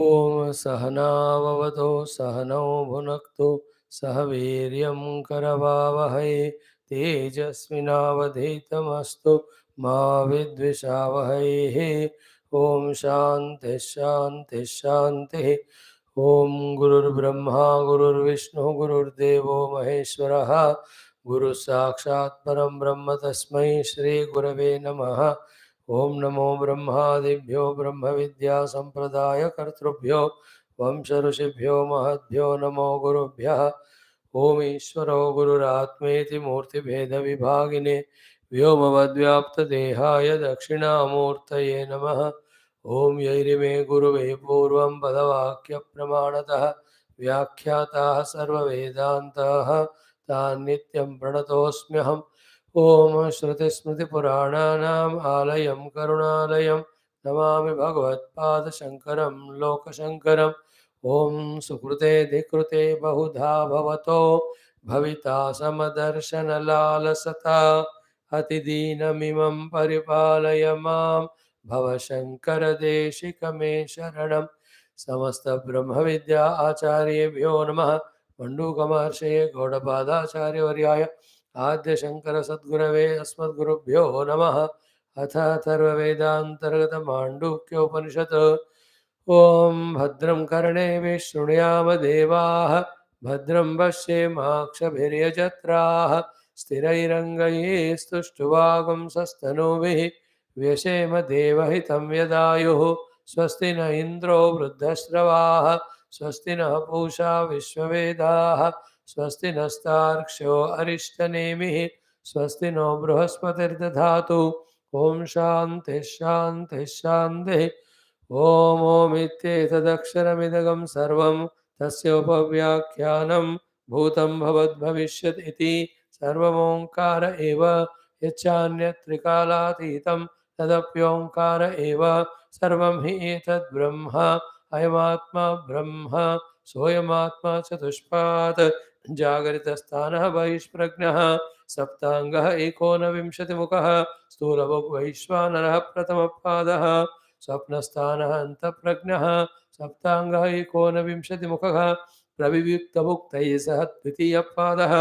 ॐ सहनाववतु सहनौ भुनक्तु सह वीर्यं करवावहै तेजस्विनावधीतमस्तु मा विद्विषावहैः। ॐ शान्तिः शान्तिः शान्तिः। ॐ गुरुर्ब्रह्मा गुरुर्विष्णुः गुरुर्देवो महेश्वरः गुरुः साक्षात् परं ब्रह्म तस्मै श्रीगुरवे नमः। ओं नमो ब्रह्मादिभ्यो ब्रह्मविद्यासम्प्रदायकर्तृभ्यो वंश ऋषिभ्यो महद्भ्यो नमो गुरुभ्यः। ओम ईश्वरो गुरुरात्मेति मूर्तिभेदविभागिने व्योमवद्व्याप्तदेहाय दक्षिणामूर्तये नमः। ओम यैरिमे गुरुवे पूर्वं पदवाक्यप्रमाणतः व्याख्याताः सर्ववेदान्ताः तान् नित्यं प्रणतोऽस्म्यहम्। ओम श्रुतिस्मृतिपुराणानाम् आलयं करुणालयं नमामि भगवत्पादशङ्करं लोकशङ्करम्। ॐ सुकृते धिकृते बहुधा भवतो भविता समदर्शनलालसता अतिदीनमिमं परिपालय मां भवशङ्करदेशिकमे शरणं। समस्तब्रह्मविद्या आचार्येभ्यो नमः। मण्डूकमहर्षये गौडपादाचार्यवर्याय आद्य शंकर सद्गुरवे अस्मद्गुरुभ्यो नमः। अथ अथर्ववेदान्तर्गत माण्डूक्योपनिषत्। ओम भद्रं कर्णेभिः शृणुयाम देवाः भद्रं पश्येमाक्षभिर्यजत्राः स्थिरैरङ्गैस्तुष्टुवागुंसस्तनूभिः व्यशेम देवहितं यदायुः। स्वस्ति न इन्द्रो वृद्धश्रवाः स्वस्ति नः पूषा विश्ववेदाः स्वस्ति नस्तार्क्ष्यो अरिष्टनेमिः स्वस्ति नो बृहस्पतिर्दधातु। ओम शान्तिः शान्तिः शान्तिः। ॐ ओमित्येतदक्षरमिदगं सर्वं तस्योपव्याख्यानं भूतं भवद्भविष्यत् इति सर्वमोङ्कार एव। यच्चान्यत् त्रिकालातीतं तदप्योङ्कार एव। सर्वं हि एतद् ब्रह्म अयमात्मा ब्रह्म सोऽयमात्मा चतुष्पात् जागरितस्थानः बहिष्प्रज्ञः सप्ताङ्गः एकोनविंशतिमुखः स्थूलवैश्वानरः प्रथमपादः स्वप्नस्थानः अन्तःप्रज्ञः सप्ताङ्गः एकोनविंशतिमुखः प्रविव्युक्तमुक्तैः सह द्वितीयपादः।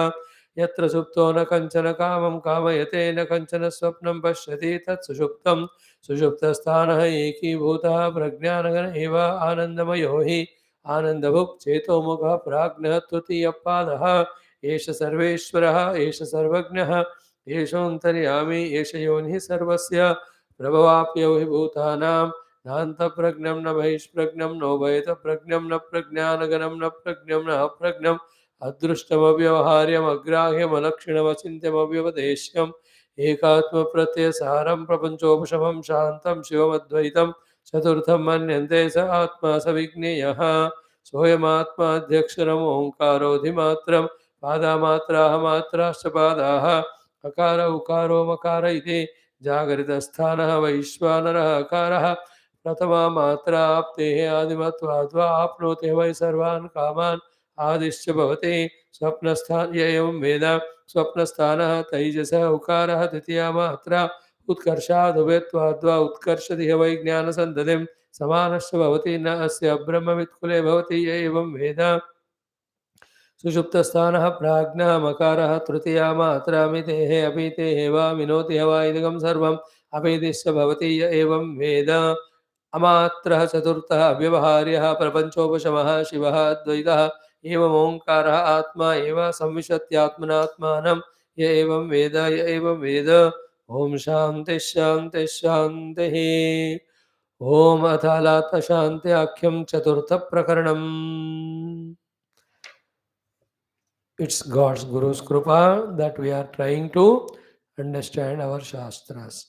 यत्र सुप्तो न कञ्चन कामं कामयते न कञ्चन स्वप्नं पश्यति तत् सुषुप्तं सुषुप्तस्थानः एकीभूतः प्रज्ञानगण एव आनन्दमयो हि आनन्दभुक् चेतोमुखः प्राज्ञः तृतीयपादः। एष सर्वेश्वरः एष सर्वज्ञः एषोऽन्तर्यामी एष योनिः सर्वस्य प्रभवाप्यौ हि भूतानां नान्तप्रज्ञं न बहिष्प्रज्ञं नोभयतप्रज्ञं न प्रज्ञानगणं न प्रज्ञं न अप्रज्ञम् अदृष्टमव्यवहार्यमग्राह्यमलक्षणमचिन्त्यमव्यपदेश्यम् एकात्मप्रत्ययसारं प्रपञ्चोपशमं शान्तं शिवमद्वैतं चतुर्थं मन्यन्ते स आत्मा स विज्ञेयः। सोऽयमात्माध्यक्षरम् ओङ्कारोऽधिमात्रं पादामात्राः मात्राश्च पादाः अकार उकारो मकार इति जागरितस्थानः वैश्वानरः अकारः प्रथमा मात्रा आप्तेः आदिमत्वाद्वा आप्नोति वै सर्वान् कामान् आदिश्च भवति। स्वप्नस्थान एवं वेद स्वप्नस्थानः तैजसः उकारः द्वितीया मात्रा उत्कर्षादुभयत्वाद्वा उत्कर्षति वै ज्ञानसन्दतिं समानश्च भवति न अस्य ब्रह्मवित्कुले भवति य एवं वेद। सुषुप्तस्थानः प्राज्ञः मकारः तृतीया मात्रा मितेः अपीतेः वा विनोति वा इदं सर्वम् अपेदिश्च भवति य एवं वेद। अमात्रः चतुर्थः अव्यवहार्यः प्रपञ्चोपशमः शिवः अद्वैतः एवमोङ्कारः आत्मा एव संविशत्यात्मनात्मानं य एवं वेद य एवं वेद। ॐ शान्तिः शान्तिः शान्तिः। ॐ अथ अलात्मशान्त्याख्यं चतुर्थप्रकरणम्। It's God's Guru's Krupa that we are trying to understand our Shastras.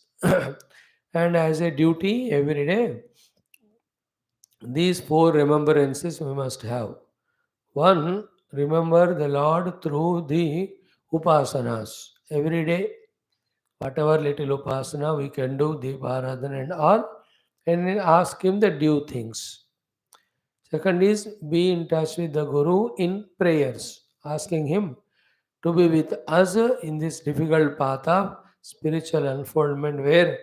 And as a duty every day, these four remembrances we must have. One, remember the Lord through the upasanas. Every day, whatever little upasana we can do, Deeparadhan and all, and then ask him the due things. Second is be in touch with the Guru in prayers, asking him to be with us in this difficult path of spiritual unfoldment where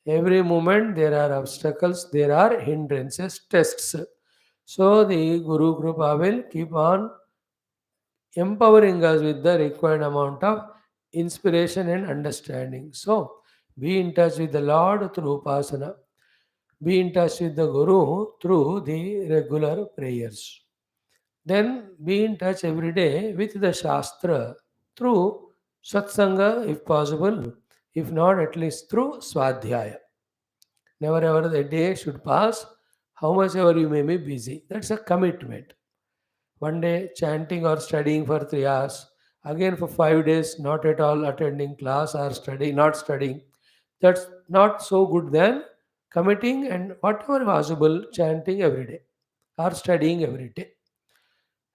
every moment there are obstacles, there are hindrances, tests. So the Guru Krupa will keep on empowering us with the required amount of inspiration and understanding. So be in touch with the Lord through Upasana. Be in touch with the Guru through the regular prayers. Then be in touch every day with the Shastra through Satsanga if possible, if not at least through Swadhyaya. Never ever the day should pass, how much ever you may be busy. That's a commitment. One day chanting or studying for 3 hours, again for 5 days not at all attending class or studying, not studying. That's not so good than committing and whatever possible chanting every day or studying every day.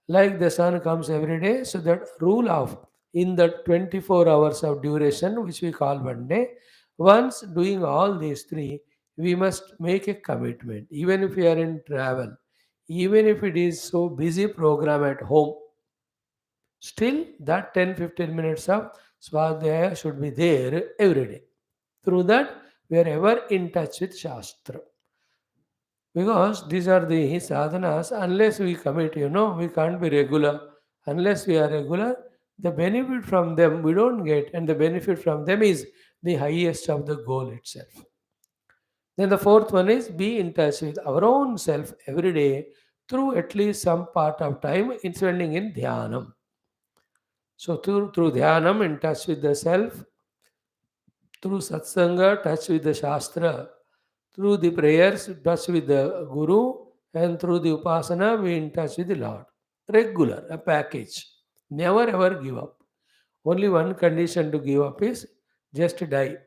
Like the sun comes every day, so that rule of in the 24 hours of duration, which we call one day, once doing all these three, we must make a commitment, even if we are in travel, even if it is so busy program at home, still that 10-15 minutes of Swadhyaya should be there every day. Through that, we are ever in touch with Shastra. Because these are the sadhanas, unless we commit, we can't be regular. Unless we are regular, the benefit from them we don't get, and the benefit from them is the highest of the goal itself. Then the fourth one is be in touch with our own self every day through at least some part of time in spending in dhyanam. So through dhyanam, in touch with the self, through satsanga, touch with the shastra, through the prayers, touch with the Guru, and through the Upasana, we in touch with the Lord. Regular, a package. Never ever give up. Only one condition to give up is just die.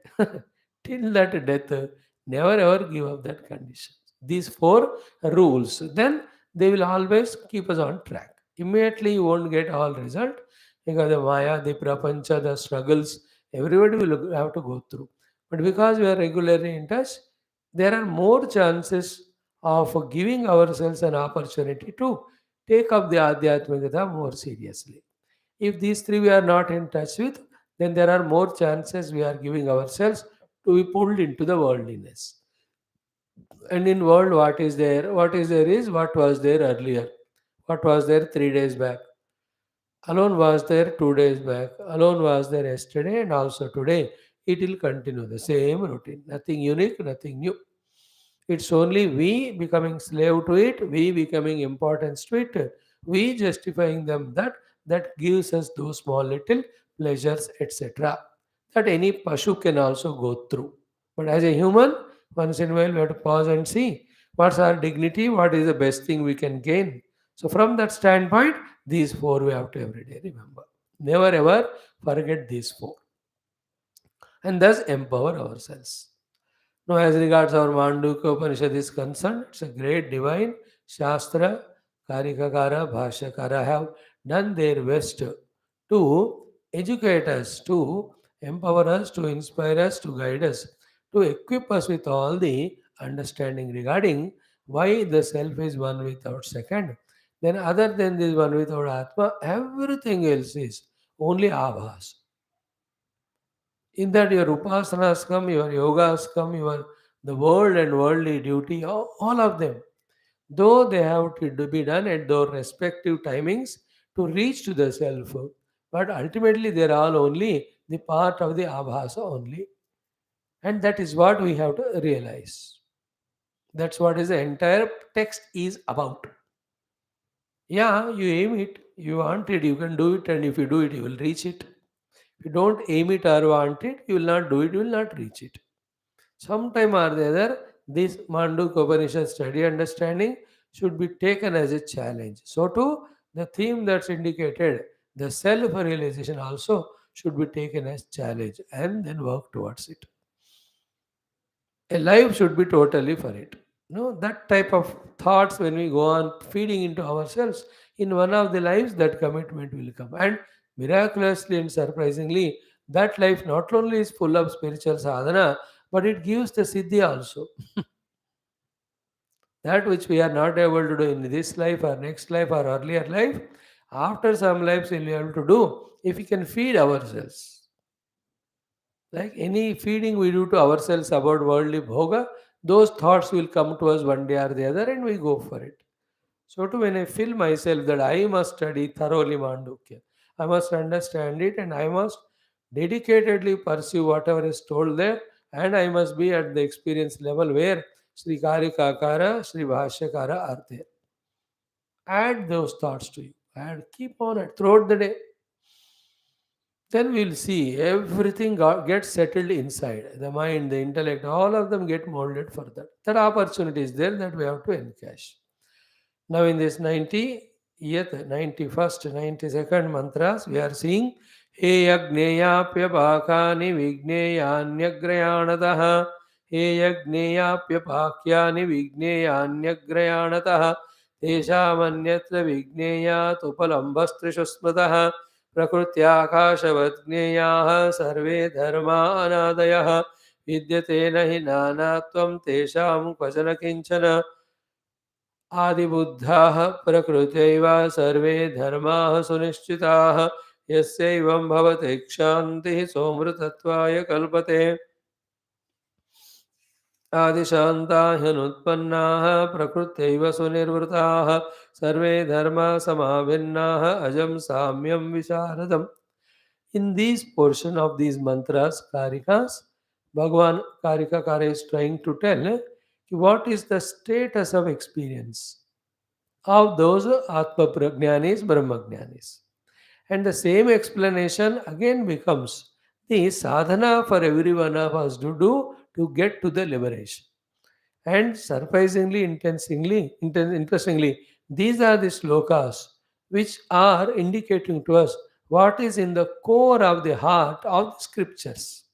Till that death, never ever give up that condition. These four rules, then they will always keep us on track. Immediately you won't get all result because the Maya, the Prapancha, the struggles, everybody will have to go through. But because we are regularly in touch, there are more chances of giving ourselves an opportunity to take up the Adhyatmikata more seriously. If these three we are not in touch with, then there are more chances we are giving ourselves to be pulled into the worldliness. And in world, what is there? What is there is what was there earlier. What was there 3 days back. Alone was there 2 days back. Alone was there yesterday and also today. It will continue the same routine. Nothing unique, nothing new. It's only we becoming slave to it, we becoming importance to it, we justifying them that gives us those small little pleasures, etc. That any Pashu can also go through. But as a human, once in a while we have to pause and see what's our dignity, what is the best thing we can gain. So from that standpoint, these four we have to every day remember. Never ever forget these four. And thus empower ourselves. Now, as regards our Mandukya Upanishad is concerned, it's a great divine Shastra. Karikakara, Bhashyakara have done their best to educate us, to empower us, to inspire us, to guide us, to equip us with all the understanding regarding why the self is one without second. Then, other than this one without Atma, everything else is only Abhas. In that your upasanas come, your yogas come, your the world and worldly duty, all of them, though they have to be done at their respective timings to reach to the self, but ultimately they are all only the part of the abhasa only, and that is what we have to realize. That's what is the entire text is about. Yeah, you aim it, you want it, you can do it, and if you do it, you will reach it. If you don't aim it or want it, you will not do it, you will not reach it. Sometime or the other, this Mandukya Upanishad study understanding should be taken as a challenge. So too, the theme that's indicated, the self-realization also should be taken as challenge and then work towards it. A life should be totally for it. No, that type of thoughts when we go on feeding into ourselves, in one of the lives that commitment will come. And miraculously and surprisingly, that life not only is full of spiritual sadhana, but it gives the siddhi also. That which we are not able to do in this life or next life or earlier life, after some lives we'll be able to do if we can feed ourselves. Like any feeding we do to ourselves about worldly bhoga, those thoughts will come to us one day or the other and we go for it. So too, when I feel myself that I must study thoroughly Mandukya, I must understand it and I must dedicatedly pursue whatever is told there, and I must be at the experience level where Sri Karikakara, Sri Bhashyakara are there. Add those thoughts to you and keep on it throughout the day. Then we'll see everything gets settled inside. The mind, the intellect, all of them get molded for that. That opportunity is there that we have to encash. Now, in this 90th, 91st, 92nd mantras, we are seeing He Yagneyapya Pakani Vigneyanyagраyanataha. He Yagneyapya Pakyani Vigneyanyagраyanataha. Teshamanyatra Vigneyat Upalambastrishuspataha. प्रकृत्याकाशवद्ज्ञेयाः सर्वे धर्मा अनादयः विद्यते न हि नानात्वं तेषां क्वचन किञ्चन आदिबुद्धाः प्रकृत्यैव सर्वे धर्माः सुनिश्चिताः यस्यैवं भवति क्षान्तिः सोमृतत्वाय कल्पते आदिशान्ता ह्यनुत्पन्नाः प्रकृत्यैव सुनिर्वृताः सर्वे धर्मा समाभिन्नाः अजं साम्यं विशारदम्. In these portion of these mantras, Karikas, Bhagavan Karikakara is trying to tell what is the status of experience of those Atma Prajnanis, Brahma Jnanis. And the same explanation again becomes the sadhana for every one of us to do to get to the liberation. And surprisingly, interestingly, these are the slokas which are indicating to us what is in the core of the heart of the scriptures.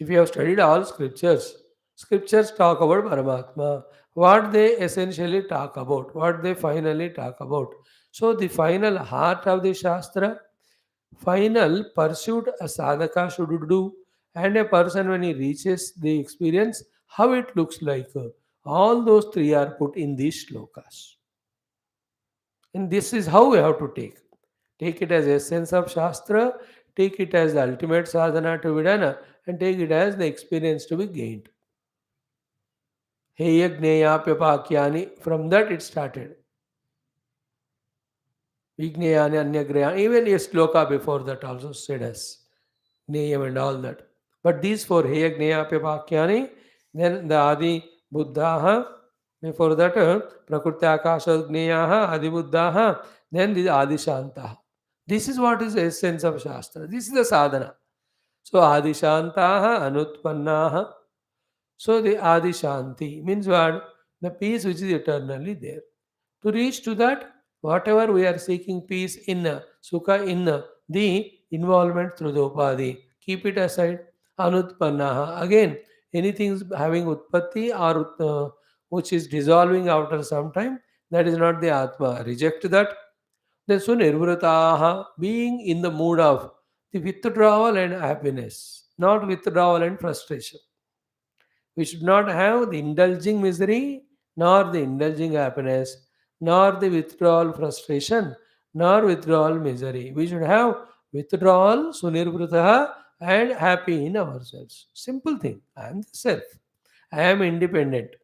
If you have studied all scriptures, scriptures talk about Paramatma, what they essentially talk about, what they finally talk about. So, the final heart of the Shastra, final pursuit a sadhaka should do, and a person when he reaches the experience, how it looks like. All those three are put in these shlokas. And this is how we have to take. Take it as essence of Shastra, take it as the ultimate sadhana to be done, and take it as the experience to be gained. Heya Gneyapyapakyani, from that it started. Vigneyani Anyagrayani, even a sloka before that also said as Gneyam and all that. But these four, Heya Gneyapyapakyani, then the Adi Buddhaha, before that Prakriti Akasha Gneyaha, Adi Buddhaha, then the Adi Shantaha. This is what is the essence of Shastra. This is the sadhana. So Adi Shantaha Anutpannaha. So the Adi Shanti means what? The peace which is eternally there. To reach to that, whatever we are seeking peace in, sukha in, the involvement through the Upadi, keep it aside. Anutpannaha. Again, anything having Utpatti or which is dissolving after some time, that is not the Atma. Reject that. Then sunirvrataha, being in the mood of the withdrawal and happiness, not withdrawal and frustration. We should not have the indulging misery, nor the indulging happiness, nor the withdrawal frustration, nor withdrawal misery. We should have withdrawal, sunirvrataha, and happy in ourselves. Simple thing. I am the self. I am independent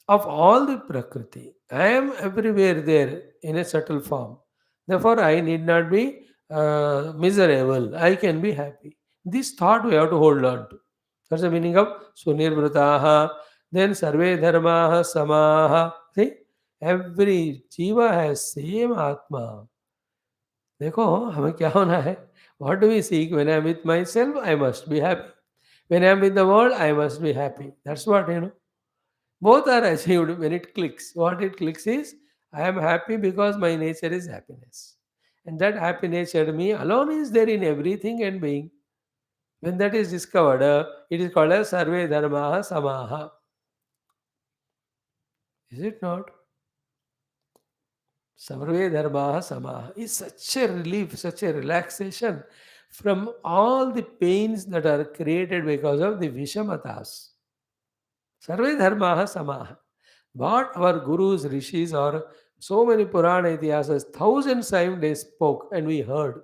of all the Prakriti. I am everywhere there in a subtle form. Therefore, I need not be miserable. I can be happy. This thought we have to hold on to. That's the meaning of Sunirvrataha. Then Sarve Dharmaha Samaha. See, every Jiva has same Atma. देखो हमें क्या होना है. What do we seek? When I am with myself, I must be happy. When I am with the world, I must be happy. That's what you know. Both are achieved when it clicks. What it clicks is, I am happy because my nature is happiness. And that happy nature me alone is there in everything and being. When that is discovered, it is called as Sarve Dharmaha Samaha. Is it not? Sarve Dharmaha Samaha is such a relief, such a relaxation from all the pains that are created because of the Vishamatas. Sarve Dharmaha Samaha. What our gurus, rishis, or so many Purana Itihasas, thousands times they spoke and we heard.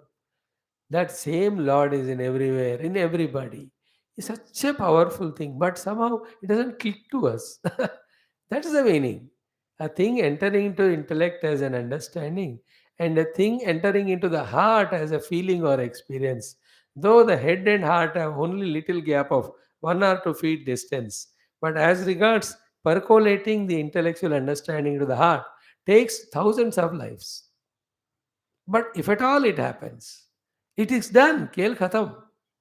That same Lord is in everywhere, in everybody. It's such a powerful thing, but somehow it doesn't click to us. That's the meaning. A thing entering into intellect as an understanding, and a thing entering into the heart as a feeling or experience. Though the head and heart have only little gap of 1 or 2 feet distance, but as regards percolating the intellectual understanding to the heart takes thousands of lives. But if at all it happens, it is done. Kel khatam.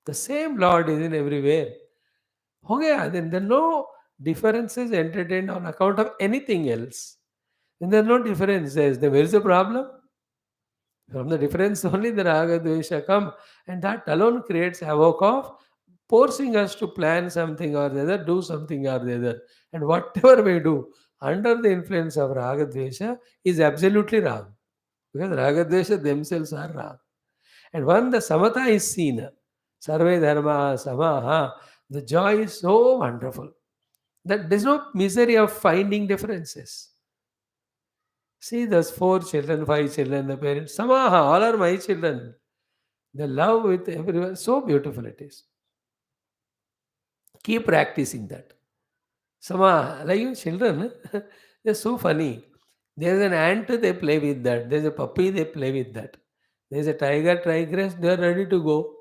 The same Lord is in everywhere. हो गया. Then no differences entertained on account of anything else. And there's no difference. Where is the problem? From the difference only the raga dvesha come, and that alone creates havoc of forcing us to plan something or the other, do something or the other. And whatever we do under the influence of raga dvesha is absolutely wrong. Because raga dvesha themselves are wrong. And when the samatha is seen, sarve dharma samaha, the joy is so wonderful that there's no misery of finding differences. See those 4 children, 5 children, the parents, Samaha, all are my children. The love with everyone, so beautiful it is. Keep practicing that. Samaha, like your children, they're so funny. There's an ant, they play with that. There's a puppy, they play with that. There's a tiger, tigress, they're ready to go.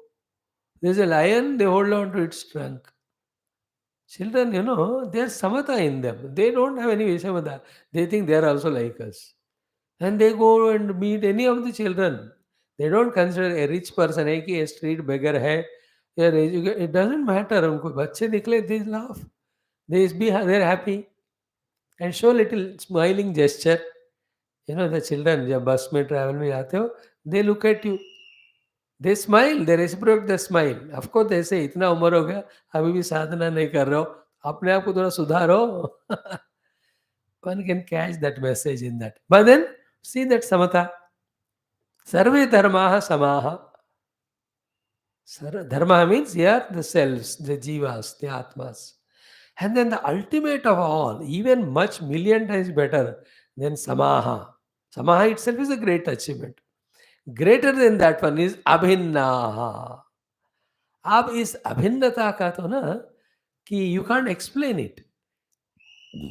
There's a lion, they hold on to its trunk. Children, there's samatha in them. They don't have any vishamata. They think they're also like us. And they go and meet any of the children. They don't consider a rich person है कि a street beggar है या it doesn't matter. उनको बच्चे निकले, they laugh, they're happy and show little smiling gesture. The children जब बस में travel में जाते हो, they look at you, they smile, they reciprocate the smile. Of course they say इतना उम्र हो गया अभी भी साधना नहीं कर रहे हो, अपने आप को थोड़ा सुधारो. One can catch that message in that. But then see that samatha. Sarve dharmaha samaha. Dharma means here the selves, the jivas, the atmas. And then the ultimate of all, even much million times better than samaha. Samaha itself is a great achievement. Greater than that one is abhinnaha. अब इस अभिन्नता का तो ना कि you can't explain it.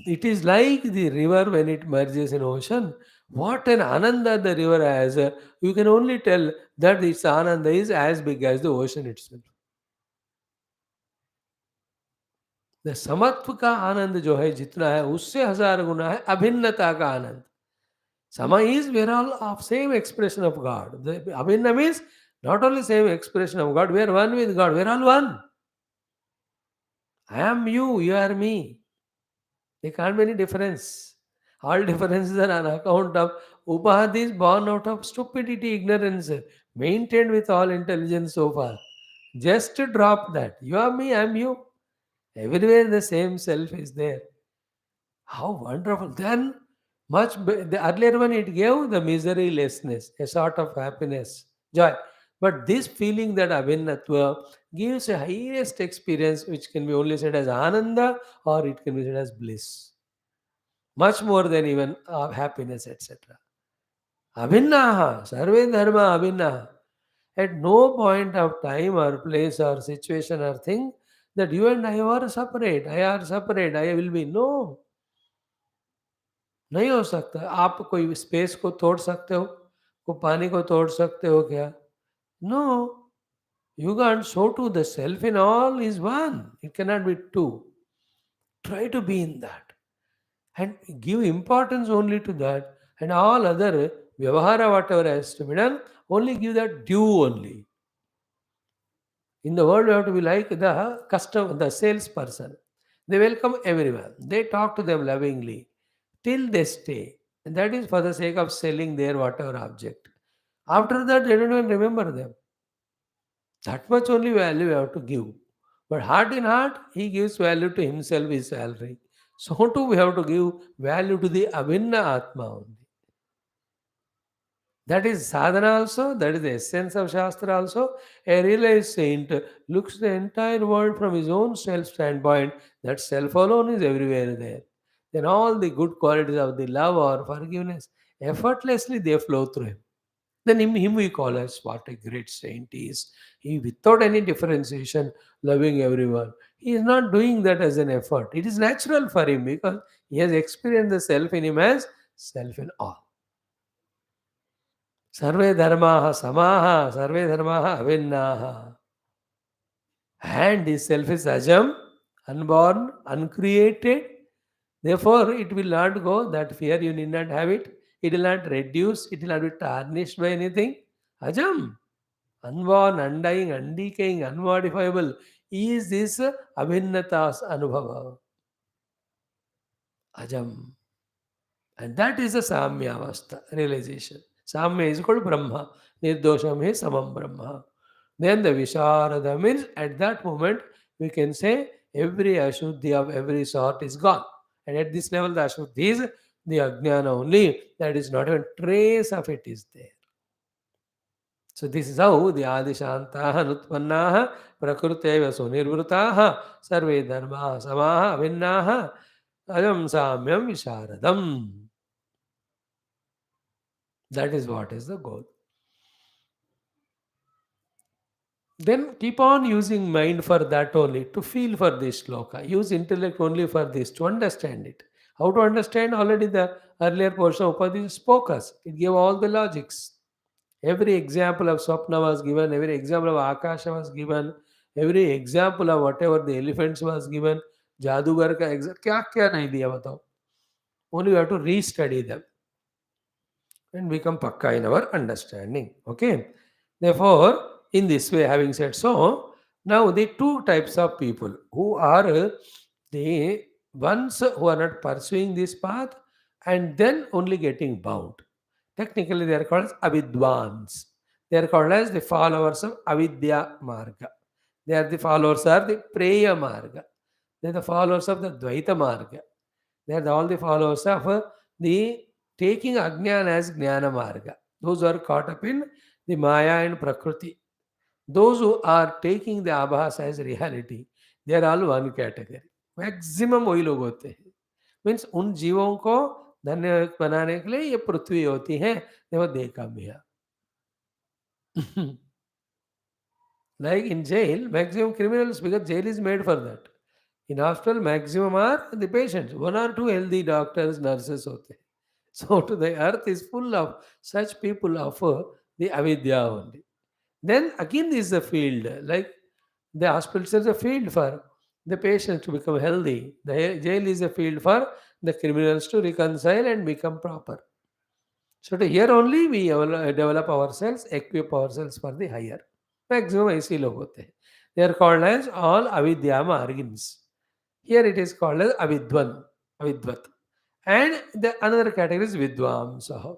It is like the river when it merges in ocean. What an ananda the river has. You can only tell that its ananda is as big as the ocean itself. The samatva का आनंद जो है जितना है उससे 1000 गुना है अभिन्नता का आनंद. Sama is we're all of same expression of God. The abhinna means not only same expression of God, we are one with God. We are all one. I am you, you are me. There can't be any difference. All differences are on account of upadhis born out of stupidity, ignorance, maintained with all intelligence so far. Just to drop that. You are me, I am you. Everywhere the same self is there. How wonderful. Then, the earlier one it gave the miserylessness, a sort of happiness, joy. But this feeling that avinnatva gives a highest experience which can be only said as ananda or it can be said as bliss. Much more than even happiness, etc. Abhinnaha, sarve dharma abhinnaha. At no point of time or place or situation or thing that you and I are separate, I are separate, I will be. No, नहीं हो सकता. आप कोई space को तोड़ सकते हो? कोई पानी को तोड़ सकते हो क्या? No, you can't. So too the self in all is one. It cannot be two. Try to be in that. And give importance only to that, and all other vyavahara whatever has to be done, only give that due only. In the world, you have to be like the salesperson. They welcome everyone. They talk to them lovingly till they stay. And that is for the sake of selling their whatever object. After that, they don't even remember them. That much only value you have to give. But heart in heart, he gives value to himself, his salary. So too we have to give value to the Abhinna Atma only. That is sadhana also, that is the essence of Shastra also. A realized saint looks the entire world from his own self standpoint, that self alone is everywhere there. Then all the good qualities of the love or forgiveness, effortlessly they flow through him. Then him we call as what a great saint he is. He without any differentiation, loving everyone. He is not doing that as an effort. It is natural for him because He has experienced the self in him as self in all. Sarve dharmaha samaha, sarve dharmaha avinnaha. And this self is ajam, unborn, uncreated. Therefore, it will not go. That fear, you need not have it. It will not reduce. It will not be tarnished by anything. Ajam, unborn, undying, undecaying, unmodifiable. Is this abhinnatas anubhava? Ajam. And that is the Samya Avastha, realization. Samya is called Brahma. Nirdosham is Samam Brahma. Then the Visharada means at that moment we can say every Ashuddhi of every sort is gone. And at this level the Ashuddhi is the Ajnana only. That is not even trace of it is there. So this is how the Adishantaha Nutpannaha Prakruteva Sunirvrutaha Sarve Dharma Samaha Avinnaha Ajam Samyam Visharadam. That is what is the goal. Then keep on using mind for that only, to feel for this sloka. Use intellect only for this, to understand it. How to understand? Already the earlier portion of Upadishads spoke us. It gave all the logics. Every example of Swapna was given, every example of Akasha was given, every example of whatever the elephants was given. Jadugar ka क्या क्या नहीं दिया बताओ. Only we have to restudy them and become pakka in our understanding. Okay. Therefore, in this way, having said so, now the two types of people who are the ones who are not pursuing this path and then only getting bound. Technically, they are called as avidvans. They are called as the followers of avidya marga. They are the followers of the preya marga. They are the followers of the dvaita marga. They are all the followers of the taking Ajnana as Jnana Marga. Those who are caught up in the Maya and Prakriti. Those who are taking the Abhas as reality, they are all one category. Maximum वही लोग होते हैं. Means उन जीवों को धन्य बनाने के लिए ये पृथ्वी होती है. देखो देखा मिया. Like in jail, maximum criminals, because jail is made for that. In hospital, maximum are the patients. One or two healthy doctors, nurses होते हैं. So to the earth is full of such people of the avidya only. Then again this is a field, like the hospital is a field for the patients to become healthy. The jail is a field for the criminals to reconcile and become proper. So to here only we develop ourselves, equip ourselves for the higher. Maximum ऐसे लोग होते हैं. They are called as all avidya margins. Here it is called as avidvan, avidvat. And the another category is vidvamsaha.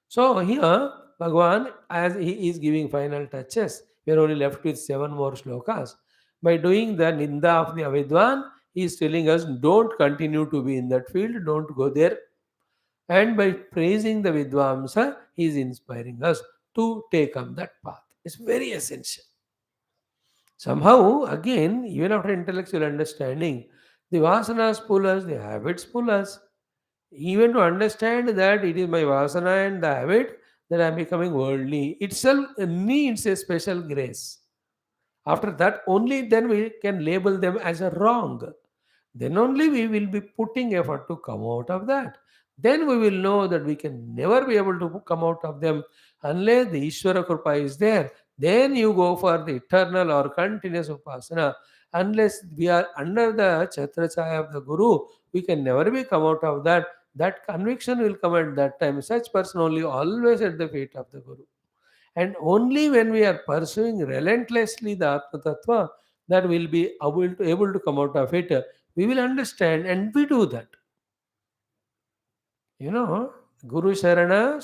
So here Bhagavan, as he is giving final touches, we are only left with 7 more shlokas. By doing the ninda of the avidvan, he is telling us don't continue to be in that field, don't go there. And by praising the vidvamsa, he is inspiring us to take up that path. It's very essential. Somehow, again, even after intellectual understanding, the vasanas pull us, the habits pull us. Even to understand that it is my vasana and the habit that I am becoming worldly itself needs a special grace. After that, only then we can label them as a wrong. Then only we will be putting effort to come out of that. Then we will know that we can never be able to come out of them unless the Ishvara Kripa is there. Then you go for the eternal or continuous upasana. Unless we are under the Chhatrachaya of the Guru, we can never be come out of that. That conviction will come at that time. Such person only always at the feet of the Guru. And only when we are pursuing relentlessly the Atma Tattva, that will be able to come out of it. We will understand and we do that. You know, Guru Sharana,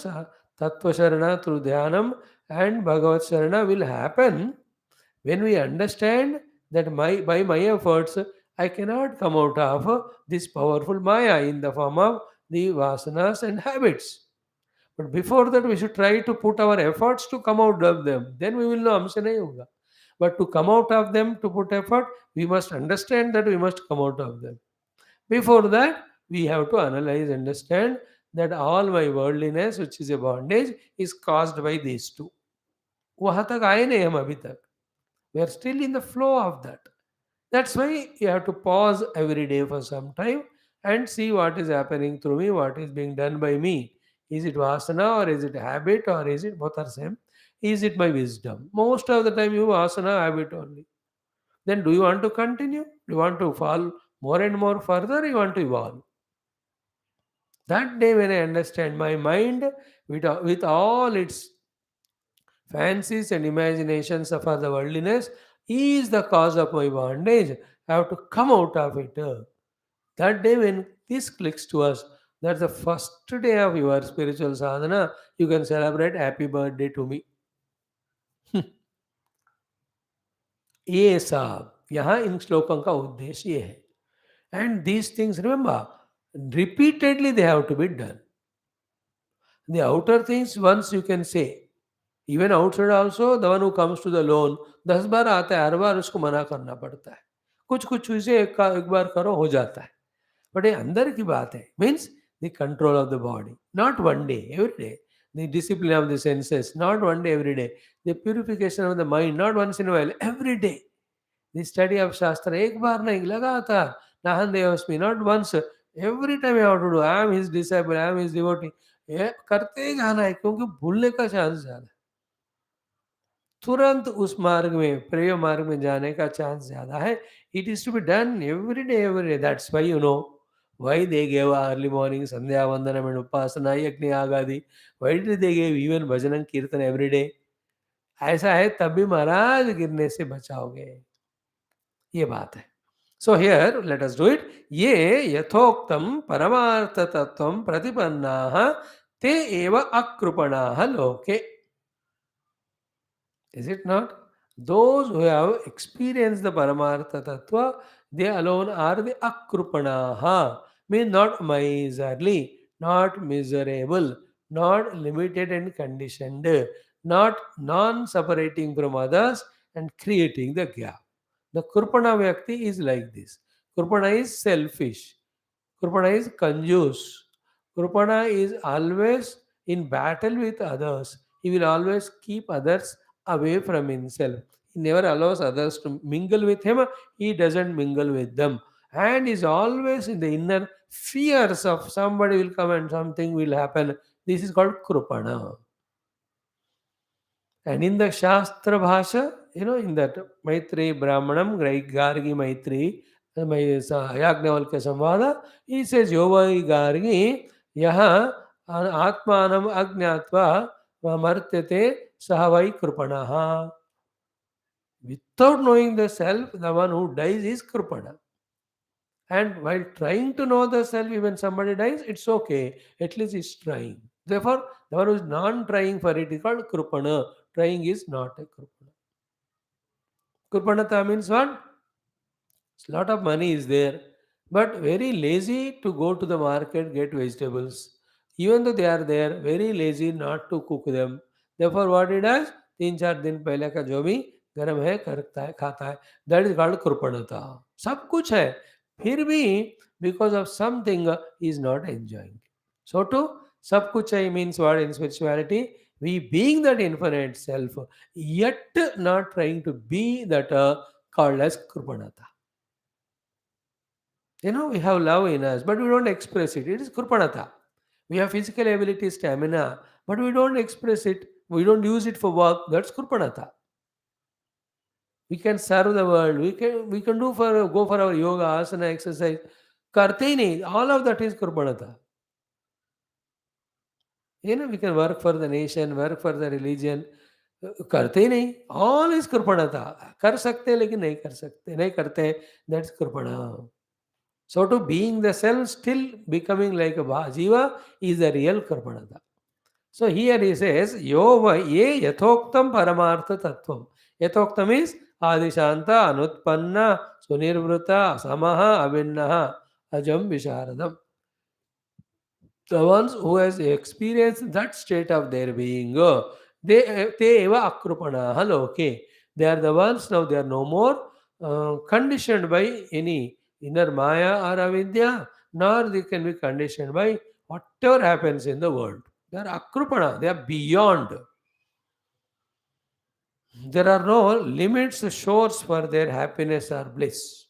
Tattva Sharana through Dhyanam and Bhagavad Sharana will happen when we understand that by my efforts, I cannot come out of this powerful Maya in the form of the vasanas and habits. But before that, we should try to put our efforts to come out of them. Then we will know हमसे नहीं होगा. But to come out of them, to put effort, we must understand that we must come out of them. Before that, we have to analyze, understand that all my worldliness, which is a bondage, is caused by these two. वहाँ तक आए नहीं हम अभी तक. We are still in the flow of that. That's why you have to pause every day for some time and see what is happening through me, what is being done by me. Is it vasana or is it habit or is it both are same? Is it my wisdom? Most of the time you vasana habit only. Then do you want to continue? Do you want to fall more and more further? You want to evolve? That day when I understand my mind with all its fancies and imaginations for the worldliness is the cause of my bondage. I have to come out of it. That day when this clicks to us, that's the first day of your spiritual sadhana. You can celebrate happy birthday to me. ये साहब यहाँ इन श्लोकों का उद्देश्य ये है. And these things, remember, repeatedly they have to be done. The outer things, once you can say, even outside also the one who comes to the loan 10 बार आता है, हर बार उसको मना करना पड़ता है. कुछ कुछ चीज़ें एक बार करो हो जाता है. बट ये अंदर की बात है, means the control of the body, not one day every day. The discipline of the senses, not one day every day. The purification of the mind, not once in while, every day. The study of shastra एक बार नहीं, लगातार. नाहन देवस्मी, not once, every time you have to do. I am his disciple, I am his devotee. ये करते ही जाना है, क्योंकि भूलने का चांस ज़्यादा है. तुरंत उस मार्ग में, प्रेय मार्ग में जाने का चांस ज़्यादा है. It is to be done every day. That's why you know why they give early morning sandhya vandanam and upasana yajna आगादि. Why did they give even bhajan and kirtan every day? ऐसा है तब भी महाराज गिरने से बचाओगे. ये बात है. So here let us do it. ये यथोक्तम परमार्थ तत्वम प्रतिपन्नाः ते एव अकृपणाः लोके. Is it not? Those who have experienced the Paramartha Tattva, they alone are the Akrupanaha, means not miserly, not miserable, not limited and conditioned, not non-separating from others and creating the gap. The Krupana Vyakti is like this. Krupana is selfish. Krupana is conjuice. Krupana is always in battle with others. He will always keep others away from himself. He never allows others to mingle with him. He doesn't mingle with them. And is always in the inner fears of somebody will come and something will happen. This is called Krupana. And in the Shastra Bhasha, in that Maitri Brahmanam, Gargi Maitri, Yagnavalkya Samvada, he says, Yovai Gargi, Yaha Atmanam Agnatva Martyate Sahavai Krupanaha. Without knowing the self, the one who dies is Krupana. And while trying to know the self, even somebody dies, it's okay. At least he's trying. Therefore, the one who is non-trying for it is called Krupana. Trying is not a Krupana. Krupanata means what? A lot of money is there, but very lazy to go to the market, get vegetables. Even though they are there, very lazy not to cook them. Therefore, what he does? 3-4 दिन पहले का जो भी गर्म है करता है, खाता है. That is called कृपणता. सब कुछ है, फिर भी because of something he is not enjoying. So to सब कुछ है means what in spirituality? We being that infinite self, yet not trying to be that called as कृपणता. We have love in us, but we don't express it. It is Kurpanata. We have physical ability, stamina, but we don't express it. We don't use it for work. That's Kurpanata. We can serve the world. We can go for our yoga, asana, exercise. करते ही नहीं. All of that is Kurpanata. We can work for the nation, work for the religion. करते ही नहीं. All is Kurpanata. कर सकते हैं लेकिन नहीं कर सकते. नहीं करते. That's Kurpana. So to being the self, still becoming like a Jiva is the real Karpanata. So here he says, Yova ye yathoktam paramartha tattvam. Yathoktam is Adishanta, Anutpanna, Sunirvrata, Samaha, Avinnaha, Ajam Visharadam. The ones who has experienced that state of their being, they eva akrupana. Hello, okay. They are the ones now, they are no more conditioned by any inner maya or avidya, nor they can be conditioned by whatever happens in the world. They are akrupana, they are beyond. There are no limits, shores for their happiness or bliss.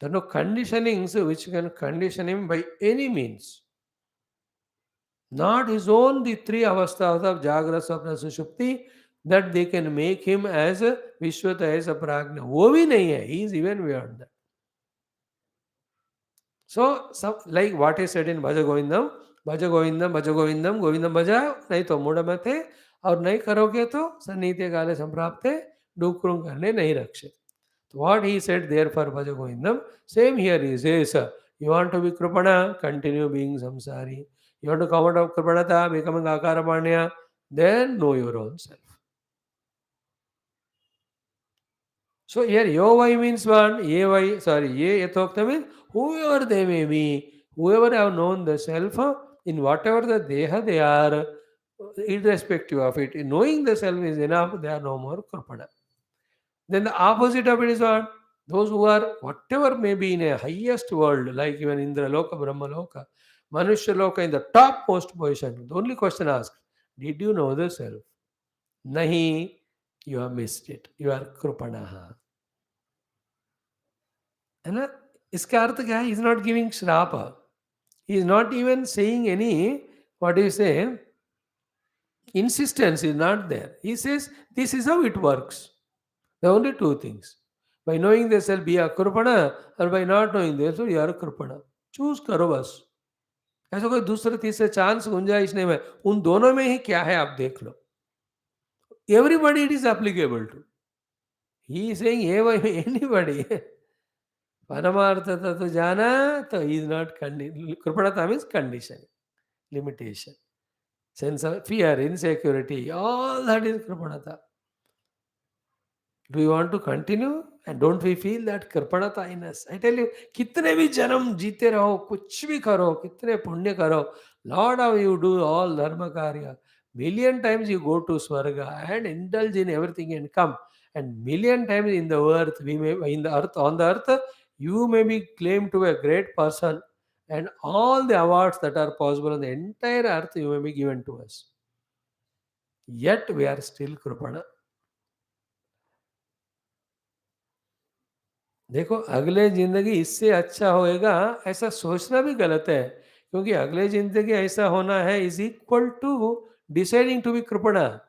There are no conditionings which can condition him by any means. Not his own the three avasthas of Jagra, Swapna, Sushupti that they can make him as a Vishwata, as a Prajna. वो भी नहीं है. He is even beyond that. So, some, like what is said in Bhaja Govindam, Bhaja Govindam, Govindam Bhaja, नहीं तो मूढ़ मत है और नहीं करोगे तो सन्नीते काले संप्राप्ते डुक्रुम करने नहीं रक्षे. So what he said there for Bhaja Govindam, same here he says, you want to be Kripana, continue being samsari. You want to come out of Kripanata, becoming Akarapanya, then know your own self. So here Yovai means what? Ye Yatokta means whoever they may be, whoever have known the self, in whatever the Deha they are, irrespective of it, knowing the self is enough, they are no more Kripana. Then the opposite of it is what? Those who are whatever may be in a highest world, like even Indra Loka, Brahma Loka, Manushya Loka in the topmost position. The only question asked, did you know the self? Nahi, you have missed it. You are Krupanaha. है ना? इसका अर्थ क्या है? He is not giving श्राप. He is not even saying any, what do you say, insistence is not there. He says, this is how it works. There are only two things. By knowing the self, be a Krupana, or by not knowing the self, you are a Krupana. Choose करो बस. ऐसा कोई दूसरे तीसरे chance गुंजाइश नहीं है. उन दोनों में ही क्या है आप देख लो. Everybody it is applicable to. He is saying anybody. Paramartha to jana, so he is not Kripanata means condition, limitation, sense of fear, insecurity, all that is Kripanata. Do you want to continue? And don't we feel that Kripanata in us? I tell you, kitne bhi janam jeete raho, kuch bhi karo, kitne punya karo, lot of you do all dharma karya. Million times you go to Swarga and indulge in everything and come. And million times in the earth, on the earth, you may be claimed to be a great person, and all the awards that are possible on the entire earth you may be given to us. Yet we are still Kripana. देखो अगले जिंदगी इससे अच्छा होएगा ऐसा सोचना भी गलत है क्योंकि अगले जिंदगी ऐसा होना है is equal to deciding to be kripana.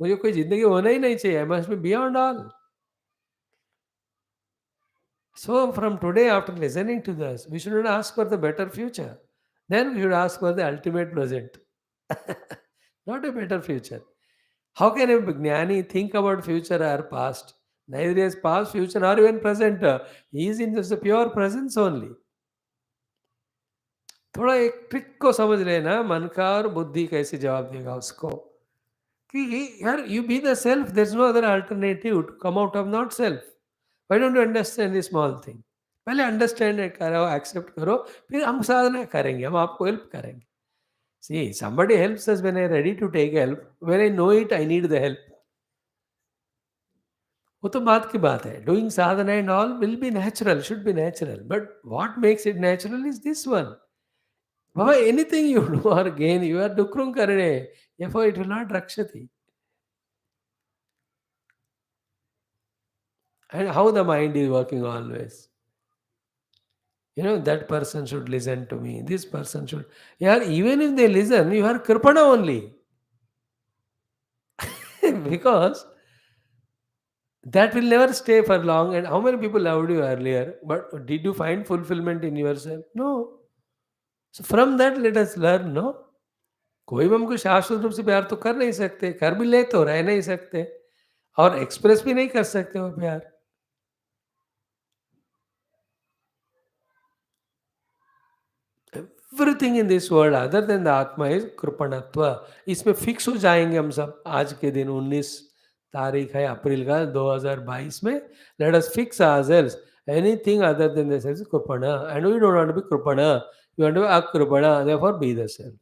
मुझे कोई जिंदगी होना ही नहीं चाहिए. I must be beyond all. So from today, after listening to this, we should not ask for the better future. Then we should ask for the ultimate present. Not a better future. How can a Jnani think about future or past? Neither is past, future, nor even present. He is in just the pure presence only. थोड़ा एक trick को समझ लेना मन का और बुद्धि कैसे जवाब देगा उसको कि यार you be the self there is no other alternative to come out of not self. Why don't you understand this small thing? पहले अंडरस्टैंड करो, एक्सेप्ट करो, फिर हम साधना करेंगे, हम आपको हेल्प करेंगे. सी somebody helps us when I ready to take help. When I know it, I need the help. वो तो बात की बात है. Doing Sadhana and all will be natural, should be natural, but what makes it natural is this one. Baba anything you do और gain you are डुक्रुम करणे, therefore it will not rakshati. And how the mind is working always. You know, that person should listen to me, this person should. Yeah, even if they listen, you are Kripana only. Because that will never stay for long. And how many people loved you earlier? But did you find fulfillment in yourself? No. So from that, let us learn, no? कोई भी हमको शाश्वत रूप से प्यार तो कर नहीं सकते, कर भी ले तो रह नहीं सकते और एक्सप्रेस भी नहीं कर सकते वो प्यार. Everything in this world other than the आत्मा इज कृपणत्व. इसमें फिक्स हो जाएंगे हम सब. आज के दिन 19 तारीख है अप्रैल का 2022 में. Let us fix ourselves. Anything other than this is कृपणा and we don't want to be कृपणा. वी वांट टू बी अकृपणा. Therefore be the self.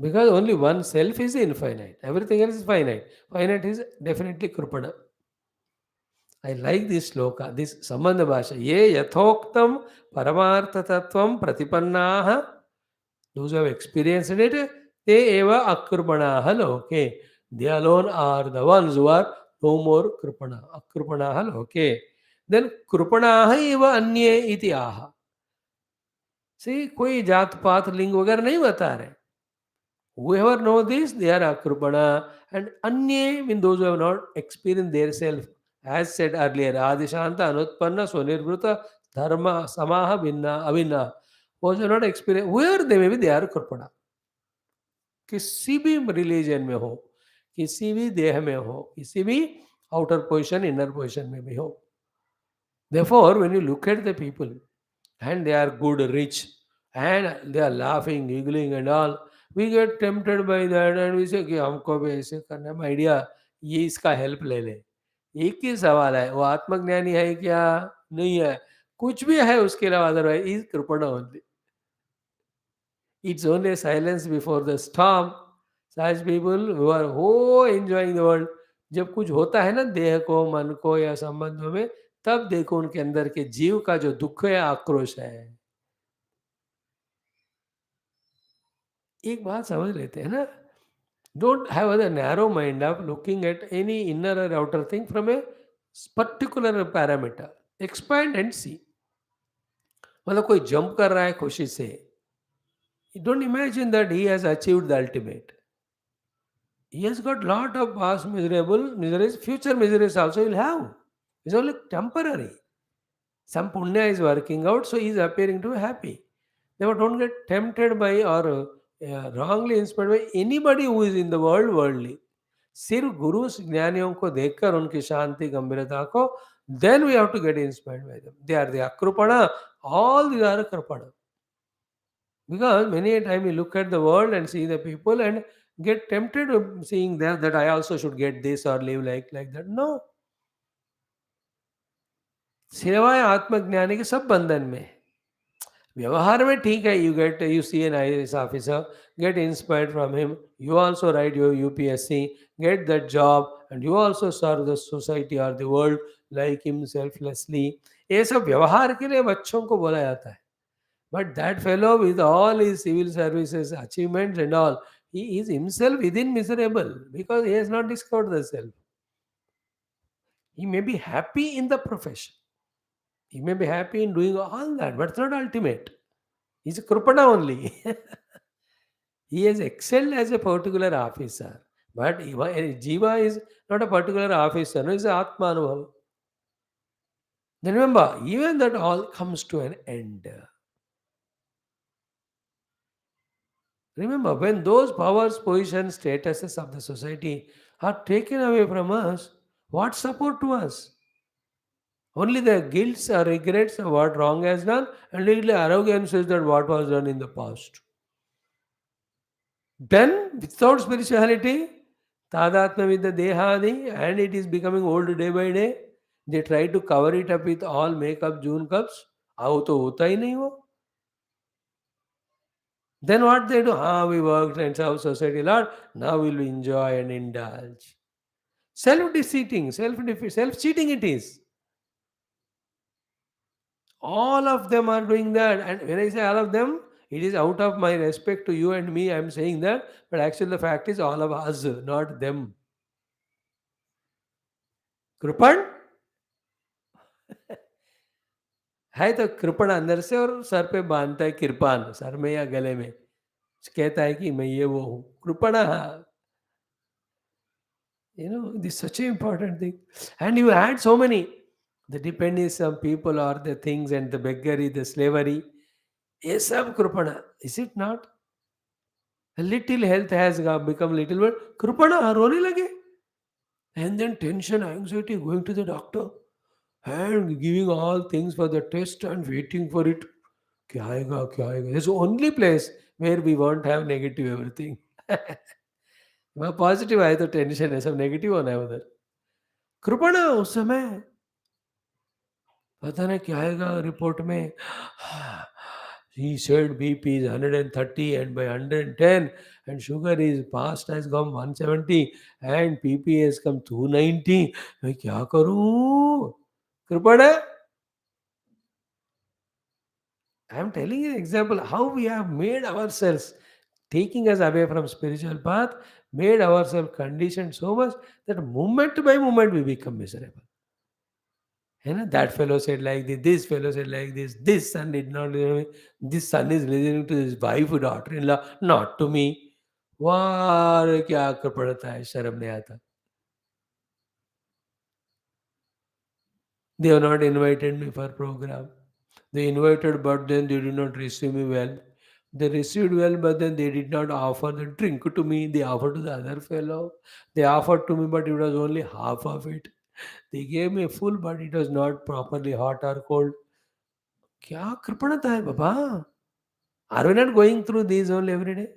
Because only one self is infinite. Everything else is finite. Finite is definitely Kripana. I like this sloka, this Sambandha Bhasha. Ye yathoktam paramartha tattvam pratipannaha. Those who have experienced it, te eva akrupanaha loke. They alone are the ones who are No more kripana. Akripanaha loke. Then kripanaha eva अन्ये इति आह. See, कोई जात पात लिंग वगैरह नहीं बता रहे. Whoever know this, they are akrupana. And anye mean those who have not experienced their self. As said earlier, Adishanta, Anutpanna, Sonirvruta, Dharma, Samaha, Vinna, Avinna. Those who have not experienced, whoever they may be, they are krupana. किसी भी religion में हो, किसी भी देह में हो, किसी भी आउटर पोजिशन इनर पोजिशन में भी हो. Therefore, when you look at the people and they are good, rich, and they are laughing, giggling and all, we get tempted by that and we say कि हमको भी ऐसे करना है idea, ये इसका हेल्प ले ले. एक ही सवाल है, वो आत्मज्ञानी है क्या? नहीं है. कुछ भी है उसके अलावा, अदरवाइज इज कृपण only. It's only silence before the storm. Such people who are oh enjoying the world. जब कुछ होता है ना देह को, मन को या संबंधों में, तब देखो उनके अंदर के जीव का जो दुख है, आक्रोश है. एक बात समझ लेते हैं ना. Don't have a narrow mind of looking at any inner or outer thing from a particular parameter. Expand and see. मतलब कोई जंप कर रहा है खुशी से. Don't imagine that he has achieved the ultimate. He has got lot of past miserable miseries, future miseries also he'll have. It's only temporary. Some punya is working out, so he is appearing to be happy. Therefore, don't get tempted by or wrongly inspired by anybody who is in the world worldly. सिर्फ गुरु ज्ञानियों को देखकर उनकी शांति गंभीरता को, then we have to get inspired by them. They are the akrupana, all these are akrupana. Because many a time we look at the world and see the people and get tempted of seeing them that I also should get this or live like that. No. सिवाय आत्मज्ञानी के सब बंधन में है. व्यवहार में ठीक है, you see an IAS officer, get inspired from him, you also write your UPSC, get that job, and you also serve the society or the world like him selflessly. ये सब व्यवहार के लिए बच्चों को बोला जाता है. But that fellow with all his civil services achievements and all, he is himself within miserable because he has not discovered the self. He may be happy in the profession. He may be happy in doing all that, but it's not ultimate. He's a Krupana only. He has excelled as a particular officer. But Jiva is not a particular officer, no, he's an Atma Anubhava. Then remember, even that all comes to an end. Remember, when those powers, positions, statuses of the society are taken away from us, what support to us? Only the guilts or regrets of what wrong has done, and little arrogance is that what was done in the past. Then, without spirituality, tadatma with the dehadi, and it is becoming old day by day. They try to cover it up with all makeup, June cups. आओ तो होता ही नहीं वो. Then what they do? We worked and served society a lot. Now we'll enjoy and indulge. Self-deceiving, self-cheating it is. All of them are doing that. And when I say all of them, it is out of my respect to you and me, I am saying that. But actually the fact is all of us, not them. कृपण है तो कृपण अंदर से और sir पे बांधता है कृपान सर में या गले में. कहता है कि मैं ये वो हूँ. कृपण. This is such an important thing. And you add so many. The dependence of people or the things and the beggary, the slavery. ये सब कृपण. Is it not? A little health has become little, but कृपण रोने लगे. And then tension, anxiety, going to the doctor and giving all things for the test and waiting for it. क्या आएगा क्या आएगा. It's the only place where we won't have negative everything. वहाँ positive आए तो टेंशन है, सब negative होना है उधर. कृपण उस समय पता नहीं क्या आएगा रिपोर्ट में. He said BP is 130 and by 110 and sugar is past has come 170 and PP has come 290. मैं क्या करूं. कृपण. I am telling you an example how we have made ourselves taking us away from spiritual path, made ourselves conditioned so much that moment by moment we become miserable. That fellow said like this fellow said like this son did not, this son is listening to his wife, daughter-in-law, not to me. वाह क्या कर पड़ता है, शर्म नहीं आता. They have not invited me for program. They invited, but then they did not receive me well. They received well, but then they did not offer the drink to me. They offered to the other fellow. They offered to me, but it was only half of it. They gave me full, but it was not properly hot or cold. क्या कृपणता है बाबा? Are we not going through these only every day?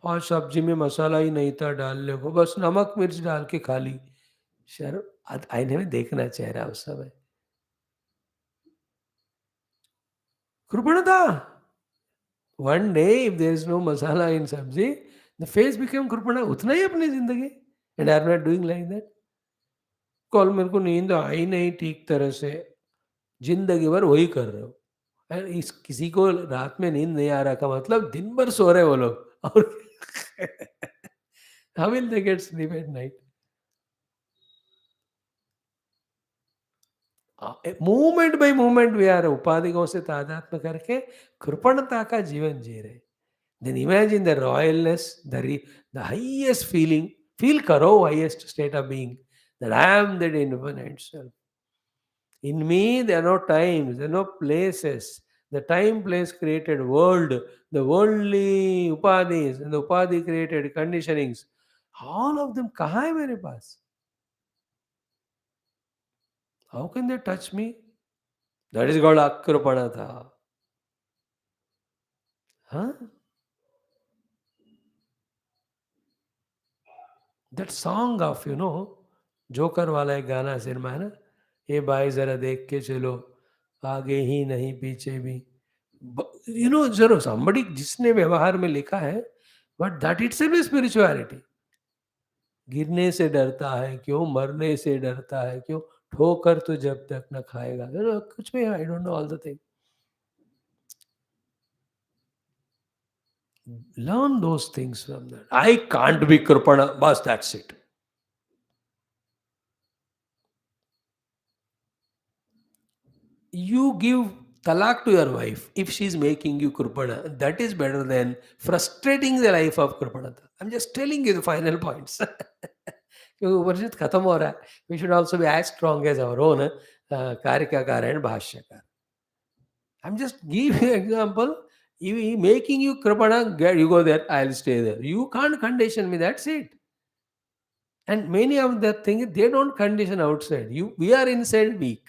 और सब्जी में मसाला ही नहीं था डालने को, बस नमक मिर्च डाल के खा ली. शर्म, आईने में देखना चेहरा उस समय. कृपणता. One day, if there is no masala in sabzi, the face became krupana. उतना ही अपनी जिंदगी. And I am not doing like that. कल मेरे को नींद आई नहीं ठीक तरह से, जिंदगी भर वही कर रहे हो. और इस किसी को रात में नींद नहीं आ रहा का मतलब दिन भर सो रहे वो लोग. और how will they get sleep at night? Movement by movement we are उपाधिकों से तादात्म्य करके कृपणता का जीवन जी रहे. Then imagine the royalness, the highest feeling. Feel karo, highest state of being. That I am that infinite self. In me, there are no times, there are no places. The time, place created world, the worldly upadhis, and the upadhi created conditionings. All of them, kahan hai mere paas? How can they touch me? That is called akrupanatha. Huh? That song of joker वाला एक गाना cinema है ना, ये भाई जरा देख के चलो, आगे ही नहीं पीछे भी. जरो somebody जिसने व्यवहार में लिखा है, but that itself is spirituality. गिरने से डरता है क्यों, मरने से डरता है क्यों, ठोकर तो जब तक न खाएगा, कुछ भी. I don't know all the thing. Learn those things from that. I can't be कृपण, बस that's it. You give talak to your wife if she is making you krupana. That is better than frustrating the life of kripanata. I'm just telling you the final points. क्योंकि उपनिषद खत्म हो रहा है. We should also be as strong as our own कारिकाकार and भाष्यकार. I'm just giving you example. He making you kripana, you go there, I'll stay there. You can't condition me, that's it. And many of the things, they don't condition outside. We are inside weak.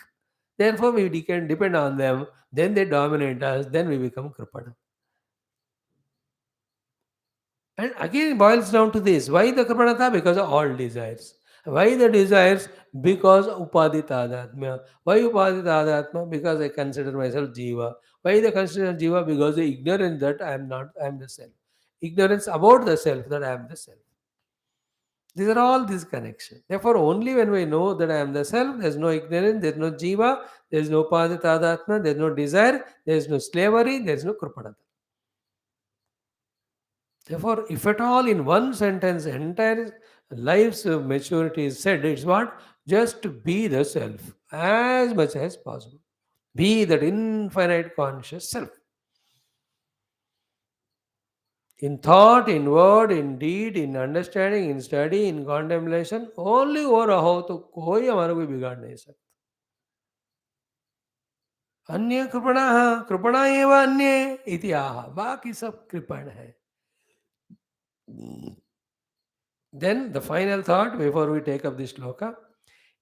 Therefore, we can depend on them. Then they dominate us. Then we become kripada. And again, it boils down to this. Why the kripanata? Because of all desires. Why the desires? Because upadhi tadatmya. Why upadhi tadatmya? Because I consider myself jiva. Why the consider jiva? Because the ignorance that I am not, I am the self. Ignorance about the self, that I am the self. These are all these connections. Therefore, only when we know that I am the self, there is no ignorance, there is no jiva, there is no paditadatma, there is no desire, there is no slavery, there is no krupanata. Therefore, if at all in one sentence, entire life's maturity is said, it's what? Just to be the self as much as possible. Be that infinite conscious self. In thought, in word, in deed, in understanding, in study, in contemplation, only हो रहा हो तो कोई हमारा कोई बिगाड़ नहीं सकता. अन्य कृपणा, कृपणा एव अन्ये इति आह. बाकी सब कृपण है. Then the final thought before we take up this shloka.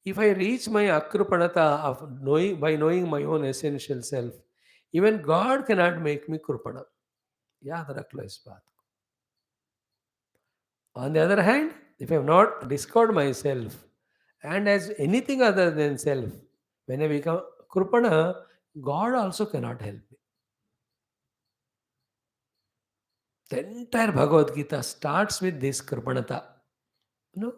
If I reach my akrupanata of knowing, by knowing my own essential self, even God cannot make me krupana. याद रख लो इस बात. On the other hand, if I have not discovered myself and as anything other than self, when I become Krupana, God also cannot help me. The entire Bhagavad Gita starts with this Krupanata.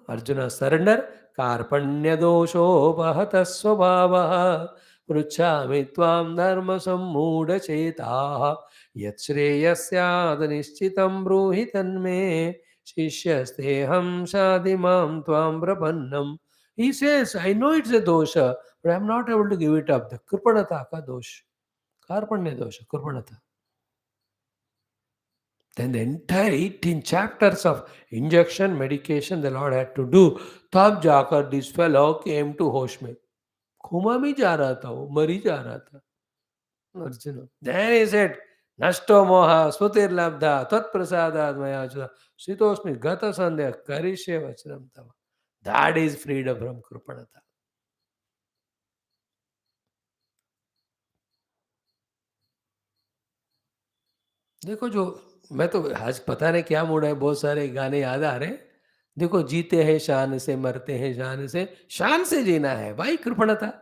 Arjuna surrender, Karpanya dosho bahata swabhava पृच्छामि त्वां धर्मसम्मूढचेताः यच्छ्रेयस्यादनिश्चितं ब्रूहि तन्मे शिष्यस्तेऽहं शाधि मां त्वां प्रपन्नम्. He says, I know it's a dosha, but I'm not able to give it up. The Kripanata ka dosh. Karpanya dosha, Kripanata. Then the entire 18 chapters of injection, medication the Lord had to do. तब जाकर this fellow came to होश में. Coma में जा रहा था वो, मरी जा रहा था अर्जुन. Then he said, नष्टो मोह स्मृतिर्लब्धा तत्प्रसादात् मया च शीतोष्मी गत संदेह करिष्ये वचनम तव. That is freedom from कृपणता. देखो जो मैं तो आज पता नहीं क्या मूड है, बहुत सारे गाने याद आ रहे हैं. देखो जीते हैं शान से, मरते हैं शान से जीना है भाई कृपणता.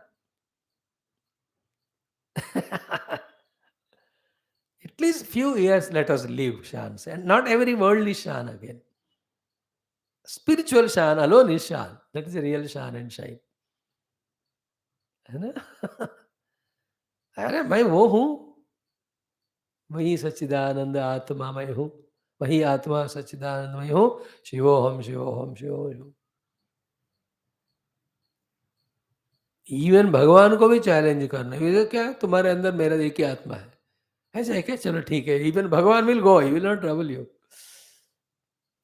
At least few years let us live shan se, and not every world is shan again. Spiritual shan alone is shan. That is the real shan and shine. है ना? अरे मैं वो हूँ, वही सच्चिदानंद आत्मा मैं हूँ, वही आत्मा सच्चिदानंद मैं हूँ. शिवोहम शिवोहम शिवोहम. इवन भगवान को भी चैलेंज करना, ये क्या है? तुम्हारे अंदर मेरा एक ही आत्मा है. ऐसा है क्या? चलो ठीक है. इवन भगवान will go, he will not trouble you.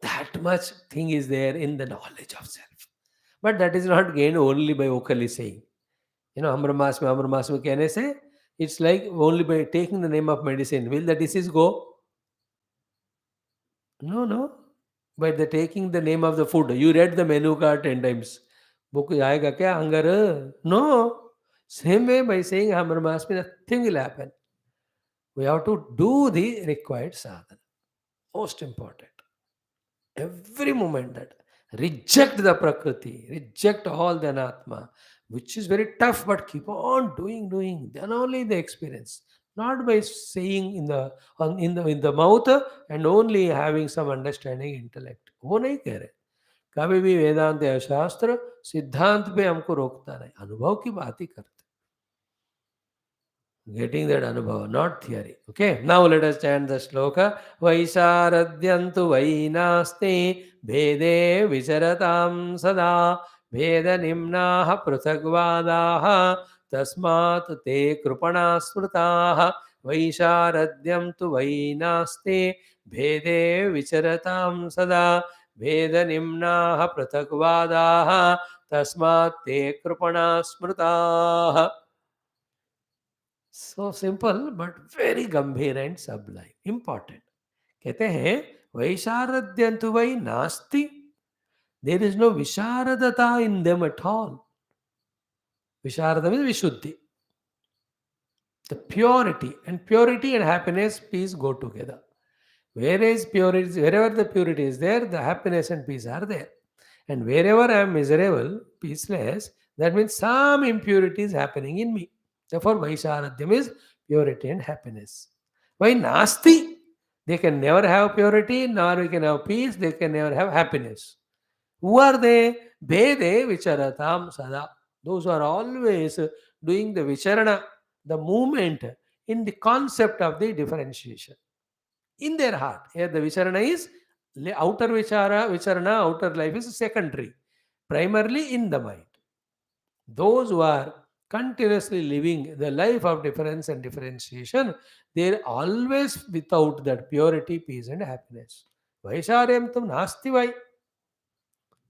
That much thing is there in the knowledge of self. But that is not gained only by vocally saying. You know, Amra Mas mein कहने से, it's like only by taking the name of medicine. Will the disease go? No, no. By the taking the name of the food. You read the menu card 10 times. Book आएगा क्या? Hunger? No. Same way by saying Amra Mas mein nothing will happen. We have to do the required sadhana. Most important. Every moment that reject the prakriti, reject all the anatma, which is very tough, but keep on doing, then only the experience. Not by saying in the mouth and only having some understanding intellect. वो नहीं कह रहे. कभी भी वेदांत या शास्त्र सिद्धांत पे हमको रोकता नहीं, अनुभव की बात ही करते. Getting that anubhava, not theory. Okay, now let us chant the shloka. Vaisharadyantu vainaste bhede vicharatam sada bheda nimnaha prithagvadaha tasmat te krupana smritaha vaisharadyantu vainaste bhede vicharatam sada bheda nimnaha prithagvadaha tasmat te krupana smritaha. So simple but very गंभीर and sublime important. कहते हैं वैशारद्यंतु वै नास्ति. There is no विशारदता in them at all. विशारद means विशुद्धि, the purity and happiness, peace go together. Wherever the purity is there, the happiness and peace are there. And wherever I am miserable, peaceless, that means some impurity is happening in me. Therefore, Vaisharadhyam is purity and happiness. Why Nasti? They can never have purity, nor we can have peace, they can never have happiness. Who are they? Bhede vicharatam sada. Those who are always doing the vicharana, the movement in the concept of the differentiation in their heart. Here the vicharana is outer vicharana, outer life is secondary, primarily in the mind. Those who are continuously living the life of difference and differentiation, they are always without that purity, peace, and happiness. Vaisharyam tum nasti vai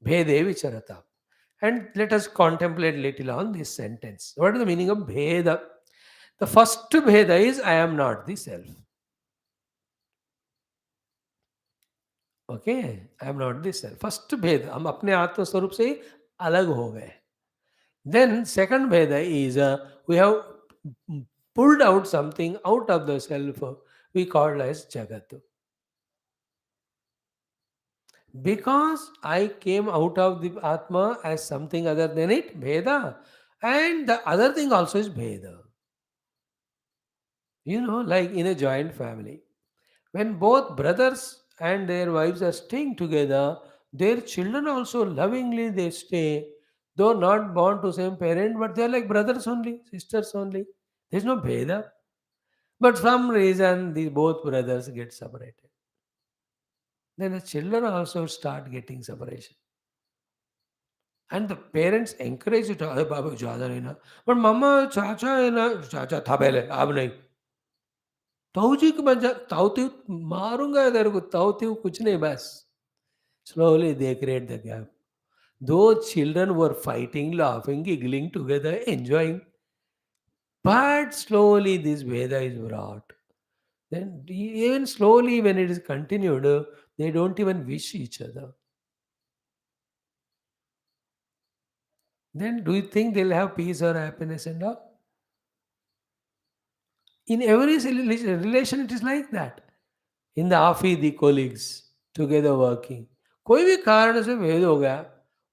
bhede vicharata. And let us contemplate little on this sentence. What is the meaning of bheda? The first bheda is I am not the self. Okay, I am not this self. First भेद, हम अपने आत्म स्वरूप से अलग हो गए. Then second भेद is we have pulled out something out of the self we call as jagat. Because I came out of the atma as something other than it, bheda, and the other thing also is bheda. You know, like in a joint family, when both brothers and their wives are staying together, their children also lovingly they stay. Though not born to same parent, but they are like brothers only, sisters only. There's no Bheda. But some reason the both brothers get separated. Then the children also start getting separation. And the parents encourage it. "अरे बाबा ज़्यादा नहीं ना." But mama चाचा है ना, चाचा था पहले, अब नहीं. ताऊजी की बजा ताऊती मारूंगा तेरे को, ताऊती कुछ नहीं बस. Slowly they create the gap. Those children were fighting, laughing, giggling together, enjoying. But slowly this Veda is brought. Then even slowly when it is continued, they don't even wish each other. Then do you think they'll have peace or happiness and all? In every relation it is like that. In the office, the colleagues together working. कोई भी कारण से भेद हो गया,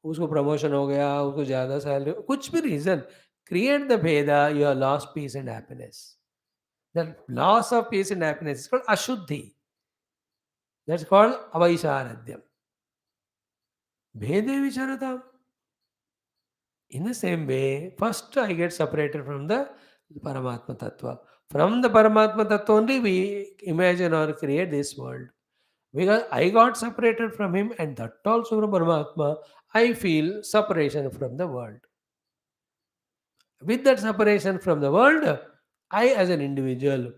उसको promotion हो गया, उसको ज़्यादा सैलरी, कुछ भी रीज़न, create the भेदा, you have lost peace and happiness. The loss of peace and happiness is called ashuddhi. That's called avaisharadhyam. Bhede vicharata. In the same way, first I get separated from the Paramatma Tattva. From the Paramatma Tattva only we imagine or create this world. Because I got separated from him and that also from Paramatma, I feel separation from the world. With that separation from the world, I as an individual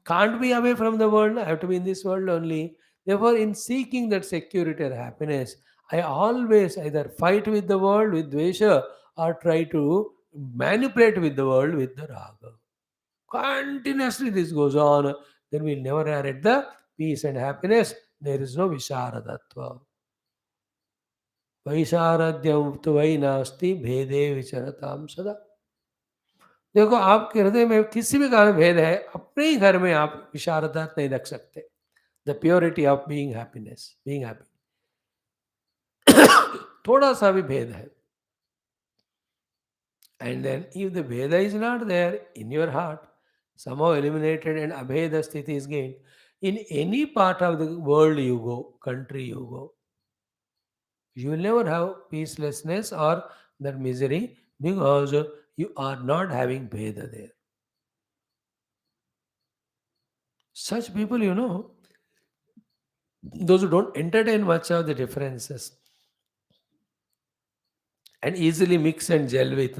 can't be away from the world, I have to be in this world only. Therefore, in seeking that security or happiness, I always either fight with the world with Dvesha or try to manipulate with the world with the Raga. Continuously this goes on, then we'll never arrive at the peace and happiness. There is no Visharadattva. वैशारद्यम तो वही नास्ति भेदे विचरताम सदा. देखो आपके हृदय में किसी भी कारण भेद है, अपने ही घर में आप विशारदा नहीं रख सकते. The purity of being happiness, being happy. थोड़ा सा भी भेद है, and then if the Veda is not there in your heart, somehow eliminated and Abheda sthiti is gained, in any part of the world you go, country you go, you will never have peacelessness or that misery because you are not having Veda there. Such people, those who don't entertain much of the differences and easily mix and gel with,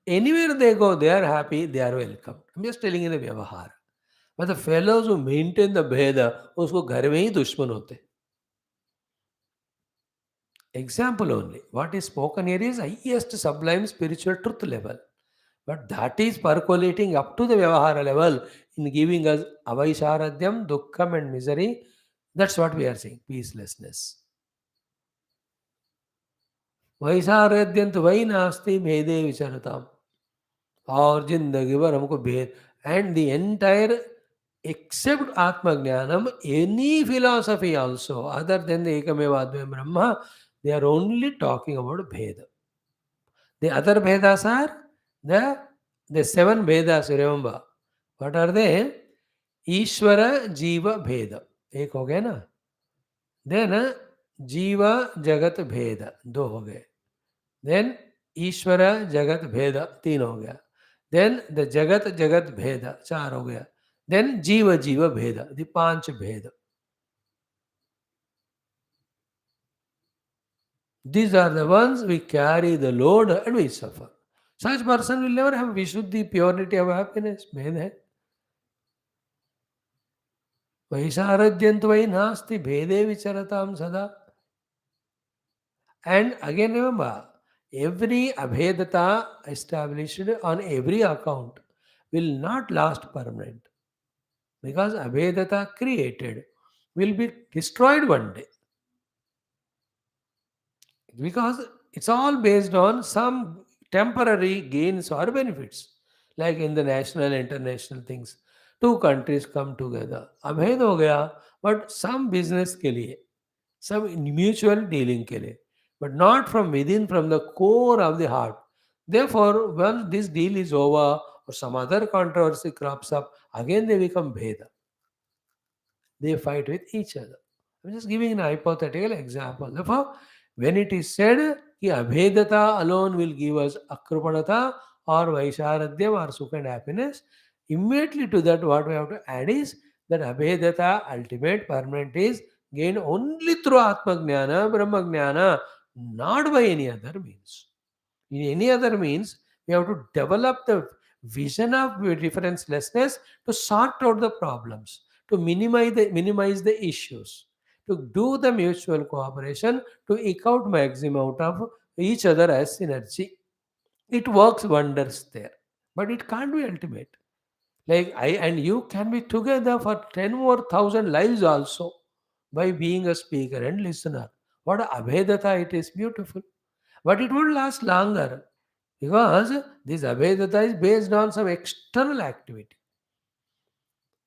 anywhere they go, they are happy, they are welcome. I'm just telling you the Vyavahar. But the fellows who maintain the Bheda, उसको घर में ही दुश्मन होते. Example only. What is spoken here is highest sublime spiritual truth level. But that is percolating up to the Vyavahara level in giving us Avaisharadhyam, Dukkham and misery. That's what we are saying, peacelessness. Vaisharadhyam tu vai nasti bhede vicharatam. और जिंदगी भर हमको भेद. And the entire except Atma Jnanam, any philosophy also, other than the Ekameva Advaya Brahma, they are only talking about Bheda. The other Vedas are the seven Vedas, remember. What are they? Ishvara Jiva Bheda. एक हो गया ना. Then Jiva Jagat Bheda. दो हो गए. Then Ishvara Jagat Bheda. तीन हो गया. Then the Jagat Jagat Bheda. चार हो गया. Then Jiva Jiva Bheda. The पांच Bheda. These are the ones we carry the load and we suffer. Such person will never have Vishuddhi, purity of happiness. भेद है. वैशारद्यंत वै नास्ति भेदे विचरताम sada. And again remember, every abhedata established on every account will not last permanent. Because abhedata created will be destroyed one day. Because it's all based on some temporary gains or benefits, like in the national international things. Two countries come together, अभेद हो गया, but some business के लिए, some mutual dealing के लिए, but not from within, from the core of the heart. Therefore, when this deal is over or some other controversy crops up, again they become bheda. They fight with each other. I'm just giving an hypothetical example. Therefore, when it is said कि abhedata alone will give us akrupanata or vaisharadhyam or sukha and happiness. Immediately to that, what we have to add is that abhedata, ultimate, permanent, is gained only through Atma Jnana, Brahma Jnana, not by any other means. In any other means, we have to develop the vision of differencelessness to sort out the problems, to minimize the issues, to do the mutual cooperation, to eke out maximum out of each other as synergy. It works wonders there, but it can't be ultimate. Like I and you can be together for 10 more thousand lives also by being a speaker and listener. What a abhedata it is, beautiful. But it won't last longer because this abhedata is based on some external activity.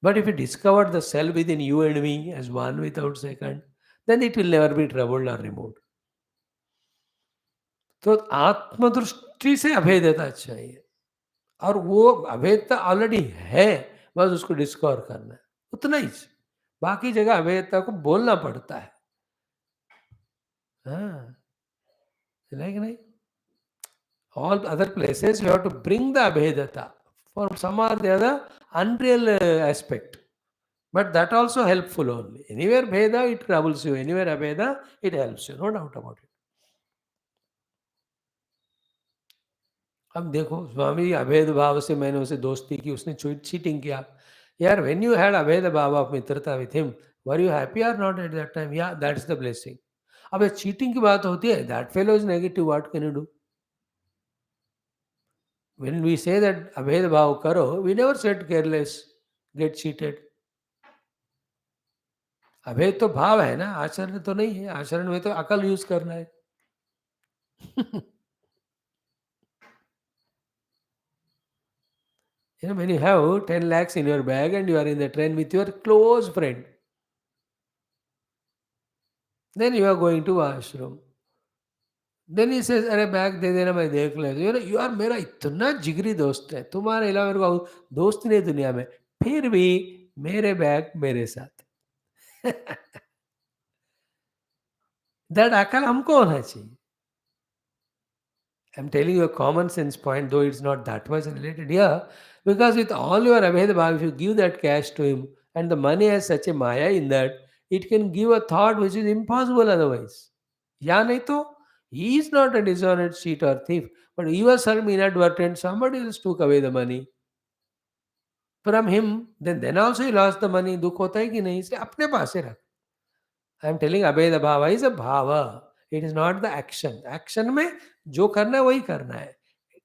But if you discover the self within you and me as one without second, then it will never be troubled or removed. तो आत्मदृष्टि से अभेदता चाहिए और वो अभेदता already है, बस उसको discover करना है, उतना ही। बाकी जगह अभेदता को बोलना पड़ता है। हाँ, है कि नहीं? All other places you have to bring the abhedata for some or the other unreal aspect. But that also helpful only. Anywhere Bheda, it troubles you. Anywhere Abheda, it helps you. No doubt about it. अब देखो स्वामी अभेद भाव से मैंने उसे दोस्ती की, उसने चीटिंग किया. यार, when you had अभेद भाव of मित्रता with him, were you happy or not at that time? Yeah, that's the blessing. अब ये चीटिंग की बात होती है, that fellow is negative, what can you do? When we say that अभेद भाव करो, we never said careless, get cheated. अभेद तो भाव है ना, आचरण तो नहीं है. आचरण में तो अकल यूज करना है. You know, when you have 10 lakhs in your bag and you are in the train with your close friend, then you are going to washroom. Then he says, अरे बैग दे देना, मैं देख लेता हूँ. यार मेरा इतना जिगरी दोस्त है, तुम्हारे अलावा मेरे को दोस्त नहीं दुनिया में, फिर भी मेरे बैग मेरे साथ. दैट अकल हमको होना चाहिए. I'm telling you a common sense point, though it's not that much related here, because with all your Abhedabhav, if you give that cash to him, and the money has such a Maya in that, it can give a thought which is impossible otherwise. Ya nahi to, he is not a dishonest cheat or thief, but he was some inadvertent, somebody else took away the money from him, then also he lost the money. दुख होता है कि नहीं? इसलिए अपने पास से रख. I am telling अभेद भाव इज अ भाव. It is not the action. Action में जो करना है वही करना है.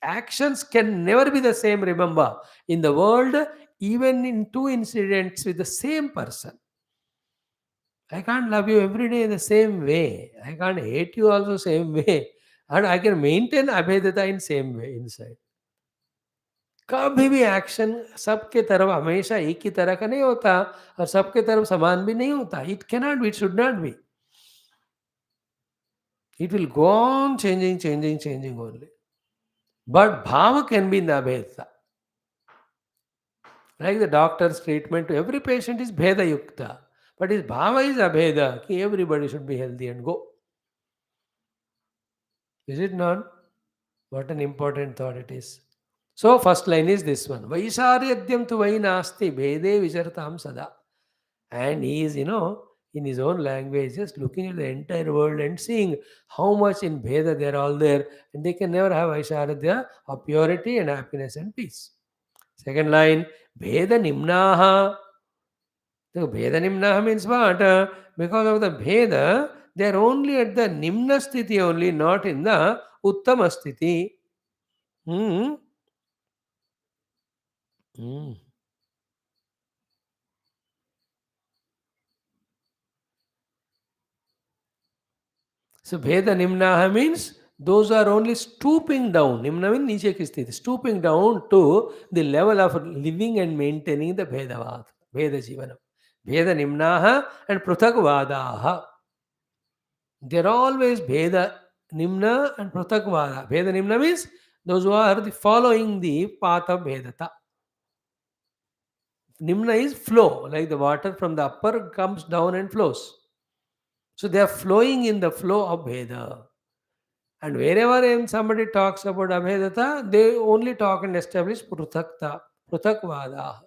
Actions can never be the same. Remember, in the world, even in two incidents with the same person, I can't love you every day in the same way. I can't hate you also same way, and I can maintain abhedata in same way inside. कभी भी action सबके तरफ हमेशा एक ही तरह का नहीं होता और सबके तरफ समान भी नहीं होता. It cannot be, it should not be. It will go on changing only. But bhava can be in the abheda. Like the doctor's treatment to every patient is bheda yukta. But his bhava is abheda, ki everybody should be healthy and go. Is it not? What an important thought it is. So first line is this one. Vaisaryadyam tu vainasti bhede vichartam sada. And he is, in his own language, just looking at the entire world and seeing how much in Bheda they are all there, and they can never have Aisharadya of purity and happiness and peace. Second line, Bheda Nimnaha. So Bheda Nimnaha means what? Because of the Bheda, they are only at the Nimna Sthiti only, not in the Uttama Sthiti. Hmm. Hmm. So Bheda Nimnaha means those are only stooping down. Nimna means niche ki sthiti. Stooping down to the level of living and maintaining the Bhedavad. Bheda Jivanam. Bheda Nimnaha and Pruthakvadaha. They're always Bheda Nimna and Pruthakvada. Bheda Nimna means those who are following the path of Bhedata. Nimna is flow, like the water from the upper comes down and flows. So they are flowing in the flow of Bheda. And wherever somebody talks about Abhedata, they only talk and establish Pruthakvada.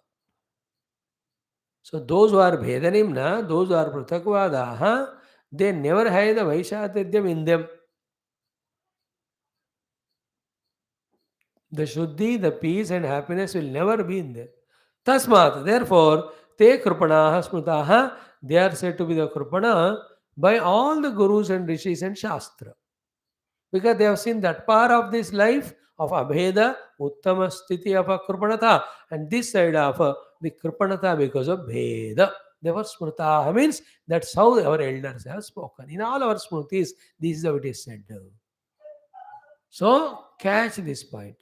So those who are Bhedanimna, those who are Pruthakvada, they never have the Vaishatadyam in them. The Shuddhi, the peace and happiness will never be in there. Tasmat, therefore, te krupanaha smutaha, they are said to be the krupana by all the gurus and rishis and shastra. Because they have seen that part of this life of Abheda, Uttama Sthiti of a Krupanata, and this side of the Krupanata because of Bheda. Therefore, Smritaha means that's how our elders have spoken. In all our Smritis, this is how it is said. So, catch this point.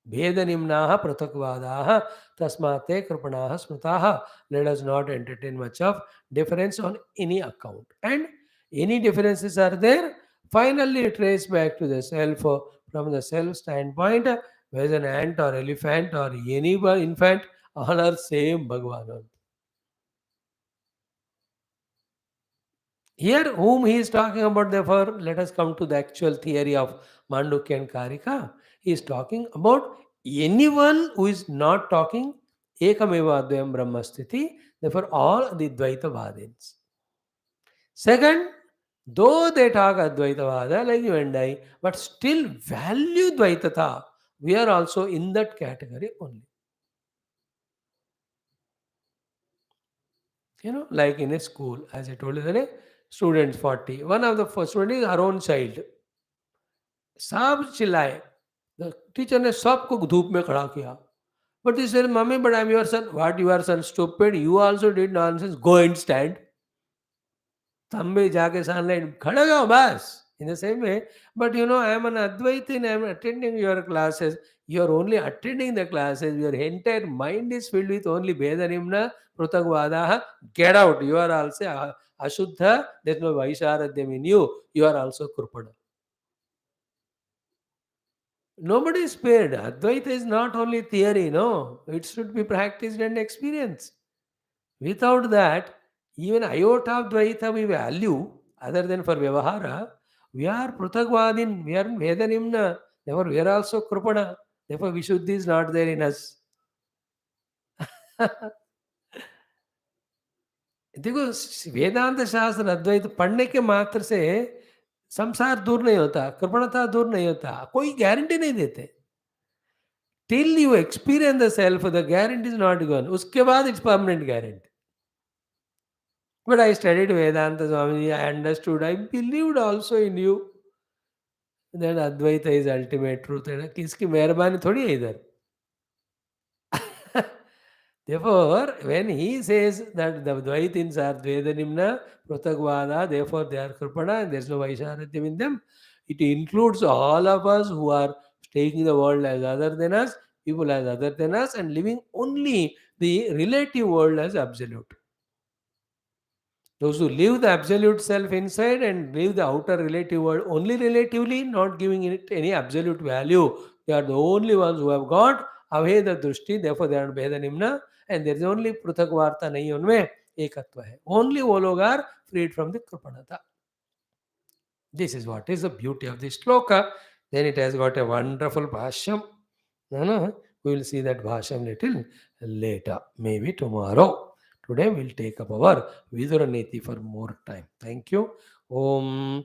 Bhedanimnaha pratakvadaha tasmate kripanaha smritaha. Let us not entertain much of difference on any account. And any differences are there, finally trace back to the self. From the self standpoint, whether an ant or elephant or any infant, all are same Bhagavan. Here, whom he is talking about, therefore, let us come to the actual theory of Mandukya and Karika. He is talking about anyone who is not talking Ekameva Advayam Brahmasthiti, therefore, all the Dvaita Vadins. Second, though they talk Advaita Vada like you and I, but still value Dvaitata, we are also in that category only. Like in a school, as I told you, there are students 40. One of the first student is our own child. सब चिल्लाए. The teacher ने सबको धूप में खड़ा किया. But he said, Mummy, but I'm your son. What, your son? Stupid. You also did nonsense. Go and stand. तुम भी जाके सामने खड़े हो बस. In the same way, but I am an Advaita and I am attending your classes. You are only attending the classes. Your entire mind is filled with only Vedanimna, Prutagvadaha. Get out. You are also Ashuddha. There is no Vaisharadyam in you. You are also Kurpada. Nobody is spared. Advaita is not only theory, no. It should be practiced and experienced. Without that, even iota of Dvaita we value, other than for Vyavahara, we are Prutagvadin, we are Vedanimna, therefore we are also Krupana, therefore Vishuddhi is not there in us. देखो वेदांत शास्त्र अद्वैत पढ़ने के मात्र से संसार दूर नहीं होता, कृपणता दूर नहीं होता, कोई गारंटी नहीं देते. Till you experience the self, the guarantee is not gone. उसके बाद it's permanent guarantee. But I studied Vedanta Swamiji, I understood, I believed also in you that Advaita is ultimate truth. किसकी मेहरबानी थोड़ी है इधर. Therefore, when he says that the Dvaitins are Dvedanimna, Prutagvada, therefore they are Kripana and there is no Vaisharatyam in them, it includes all of us who are taking the world as other than us, people as other than us, and living only the relative world as absolute. Those who live the absolute self inside and live the outer relative world only relatively, not giving it any absolute value, they are the only ones who have got Aveda Drushti, therefore they are Veda Nimna, and there is only Pruthak Varta nahi unme ekatva hai. Only वो लोग are freed from the Kripanata. This is what is the beauty of this sloka. Then it has got a wonderful bhashyam. No, we will see that bhashyam little later, maybe tomorrow. Today we'll take up our Viduraniti for more time. Thank you. Om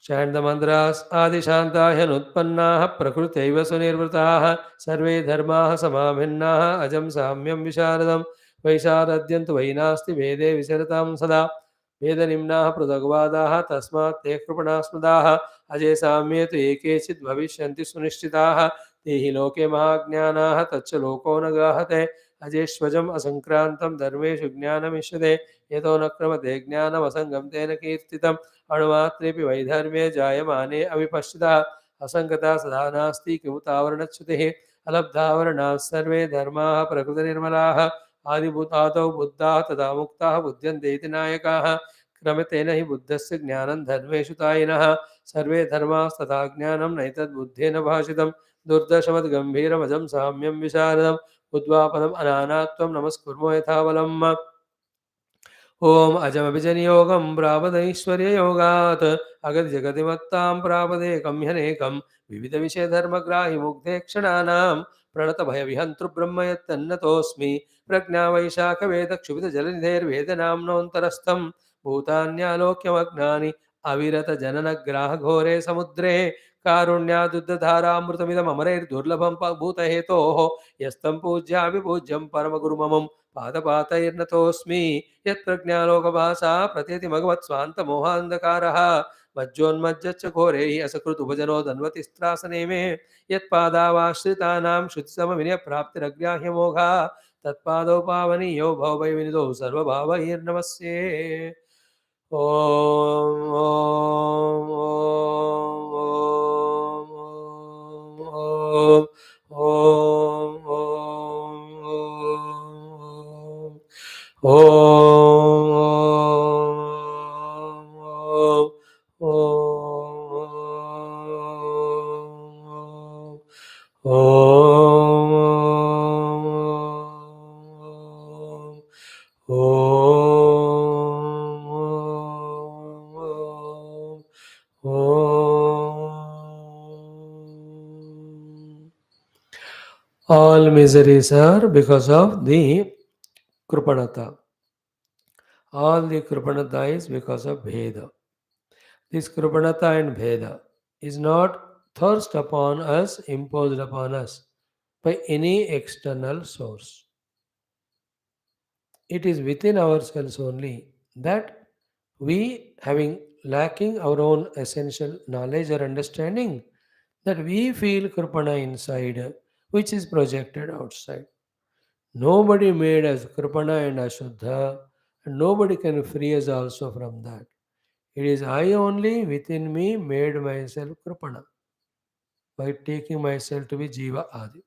Chant the mantras Adishantaya Nutpannaha Prakrutaiva Sunirvrataha Sarve Dharmaha Samabhinnaha Ajam Samyam Visharadam Vaisharadyantu Vainasti Vede Visaratam Sada Vedanimnaha Prudagvadaha Tasmat Te Krupanasmadaha Ajay Samyetu Ekechit Bhavishyanti Sunishchitaha Tehi Loke Mahajnanaha Tacha Loko Nagahate Ajeshwajam Asankrantam Dharmeshu Jnanam Ishade Yeto Nakramate Jnanam Asangam Tena Kirtitam अणुमात्रेपि वैधर्म्ये जायमाने अविपश्चिता असंगता सदा नास्ति किमुतावरणच्युतिः अलब्धावरणाः सर्वे धर्माः प्रकृतिनिर्मलाः आदिभूतादौ बुद्धाः तदा मुक्ताः बुध्यन्ते इति नायकाः क्रमतेन हि बुद्धस्य ज्ञानं धर्मेषु तायिनः सर्वे धर्मास्तथा ज्ञानं नैतद्बुद्धेन भाषितं दुर्दशमद्गम्भीरमजं साम्यं विशारदम् उद्वापनम् अनानात्वं नमस्कुर्मो यथा बलम् ओम अजमभिजनयोगं प्रापदैश्वर्ययोगात् अगतिजगतिमत्तां प्रापदेकं विविधविषयधर्मग्राहिमुग्धेक्षणानां प्रणतभयविहन्तृब्रह्म यत्तन्नतोऽस्मि प्रज्ञावैशाखवेदक्षुभितजलनिधेर्वेदनाम्नोऽन्तरस्थं भूतान्यालोक्यमग्नानि अविरतजननग्राहघोरे समुद्रे कारुण्यादुद्धधारामृतमिदममरैर्दुर्लभं भूतहेतोः यस्तं पूज्यापि पूज्यं परमगुरुममं पादपातैर्नतोऽस्मि यत्प्रज्ञालोकभासा प्रतीति भगवत्स्वान्तमोहान्धकारः मज्जोन्मज्जच्च घोरैः असकृतुभजनो धन्वतिस्त्रासने मे यत्पादावाश्रितानां श्रुतिसमविनयप्राप्तिरग्राह्यमोघा तत्पादौ पावनीयो भवभयविनिधौ सर्वभावैर्नमस्ये ॐ ॐ ॐ ॐ ॐ All miseries are because of the Krupanata. All the Krupanata is because of Bheda. This Krupanata and Bheda is not thrust upon us, imposed upon us by any external source. It is within ourselves only that we, having lacking our own essential knowledge or understanding, that we feel Kripana inside, which is projected outside. Nobody made us Kripana and Ashuddha, and nobody can free us also from that. It is I only within me made myself Kripana by taking myself to be Jiva Adi.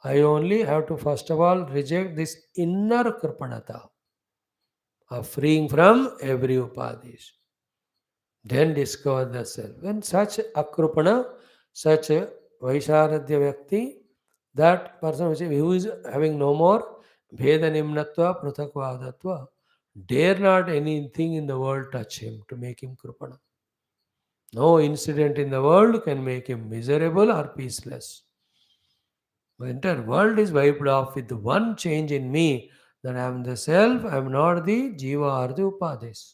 I only have to first of all reject this inner Kripanata of freeing from every upadhis. Then discover the self. When such akrupana, such a Vaisharadhya Vyakti, that person who is having no more Bheda Nimnatva Pruthakvadatva, dare not anything in the world touch him to make him Krupana. No incident in the world can make him miserable or peaceless. The entire world is wiped off with one change in me, that I am the self, I am not the Jiva or the Upadhis.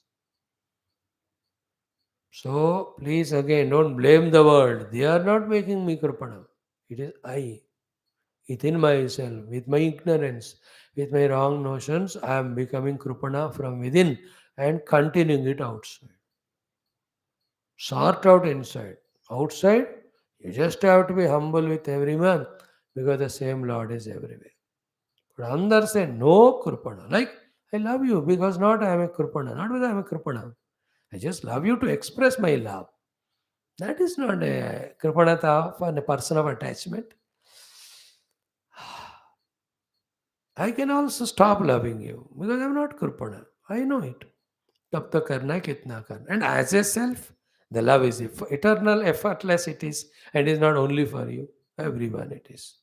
So please again don't blame the world. They are not making me Kripana. It is I. Within myself, with my ignorance, with my wrong notions, I am becoming Kripana from within and continuing it outside. Sort out inside. Outside, you just have to be humble with everyone because the same Lord is everywhere. But Andar say no Kripana. Like, I love you because not I am a Kripana, not because I am a Kripana. I just love you to express my love. That is not a Kripanata for a person of attachment. I can also stop loving you because I am not Kripana. I know it. Tab tak karna hai, kitna karna. And as a self, the love is eternal, effortless it is, and is not only for you. Everyone it is.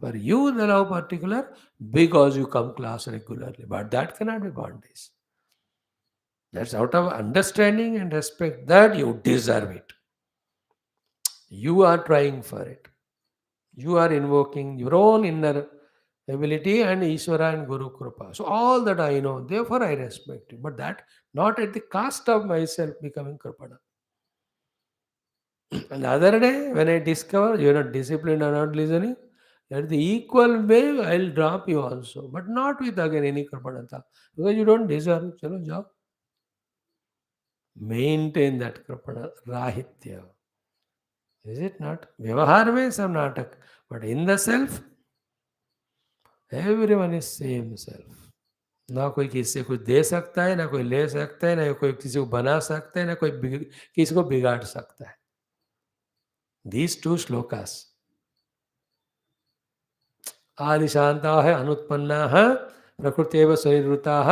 For you, the love particular, because you come class regularly. But that cannot be bondage. That's out of understanding and respect that you deserve it. You are trying for it. You are invoking your own inner ability and Ishvara and Guru Krupa. So all that I know, therefore I respect you. But that not at the cost of myself becoming Kripana. And the other day, when I discover you are not disciplined or not listening, at the equal way, I'll drop you also. But not with again any Kripanata. Because you don't deserve it. Chalo, jao. Maintain that Kripana Rahitya. Is it not? Vyavahar mein some natak. But in the self, everyone is same self. ना कोई किसी से कुछ दे सकता है, ना कोई ले सकता है, ना कोई किसी को बना सकता है, ना कोई किसी को बिगाड़ सकता है. These two shlokas. आदिशान्ताः अनुत्पन्नाः प्रकृत्यैव स्वनिवृत्ताः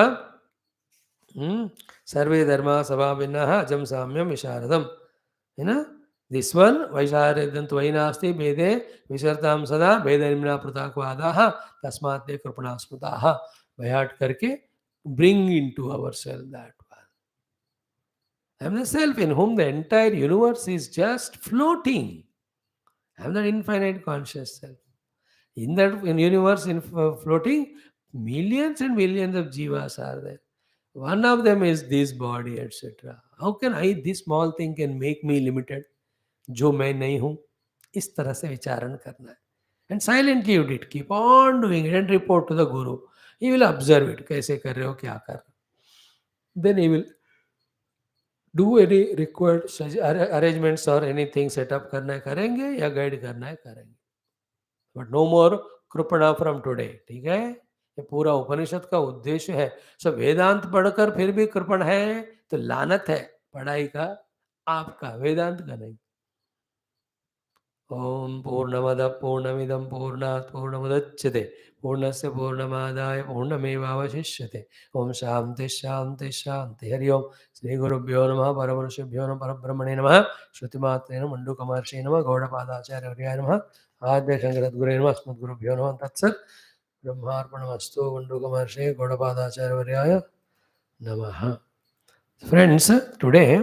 सर्वे धर्मा स्वभाविनः अजं साम्यं विशारदम्. है ना? This one, वैशारदं त्वयि नास्ति भेदे विचरतां सदा भेदनिम्ना पृथक्वादाः तस्मात् ते कृपणा स्मृताः. by heart करके bring into ourselves that one. I am the self in whom the entire universe is just floating. I am that infinite conscious self. In that universe, floating, millions and millions of jivas are there. One of them is this body, etc. How can I, this small thing can make me limited? जो मैं नहीं हूँ, इस तरह से विचारण करना है. And silently you did keep on doing it and report to the guru. He will observe it, कैसे कर रहे हो, क्या कर रहे हो. Then he will do any required arrangements और एनीथिंग सेटअप करना है करेंगे, या गाइड करना है करेंगे. बट नो मोर कृपणा फ्रॉम टुडे. ठीक है, ये पूरा उपनिषद का उद्देश्य है. सो वेदांत पढ़कर फिर भी कृपण है तो लानत है पढ़ाई का, आपका, वेदांत का नहीं. ओम पूर्णमद पूर्णमिदं पूर्णात् पूर्णमुदच्यते पूर्णस्य पूर्णमादाय पूर्णमेवावशिष्यते. ओम शांति शांति शांति. हरि ओम. श्री गुरुभ्यो नमः. परमऋषिभ्यो नमः. परब्रह्मणे नमः. श्रुतिमात्रे नमः. मंडूकमहर्षि नमः. गौडपादाचार्यवर्याय नमः. आद्य शंकरद्गुरे नमः. अस्मद्गुरुभ्यो नमः. तत्सत्. ब्रह्मार्पणमस्तु. मंडूकमहर्षि गौडपादाचार्यवर्याय नमः. Friends, today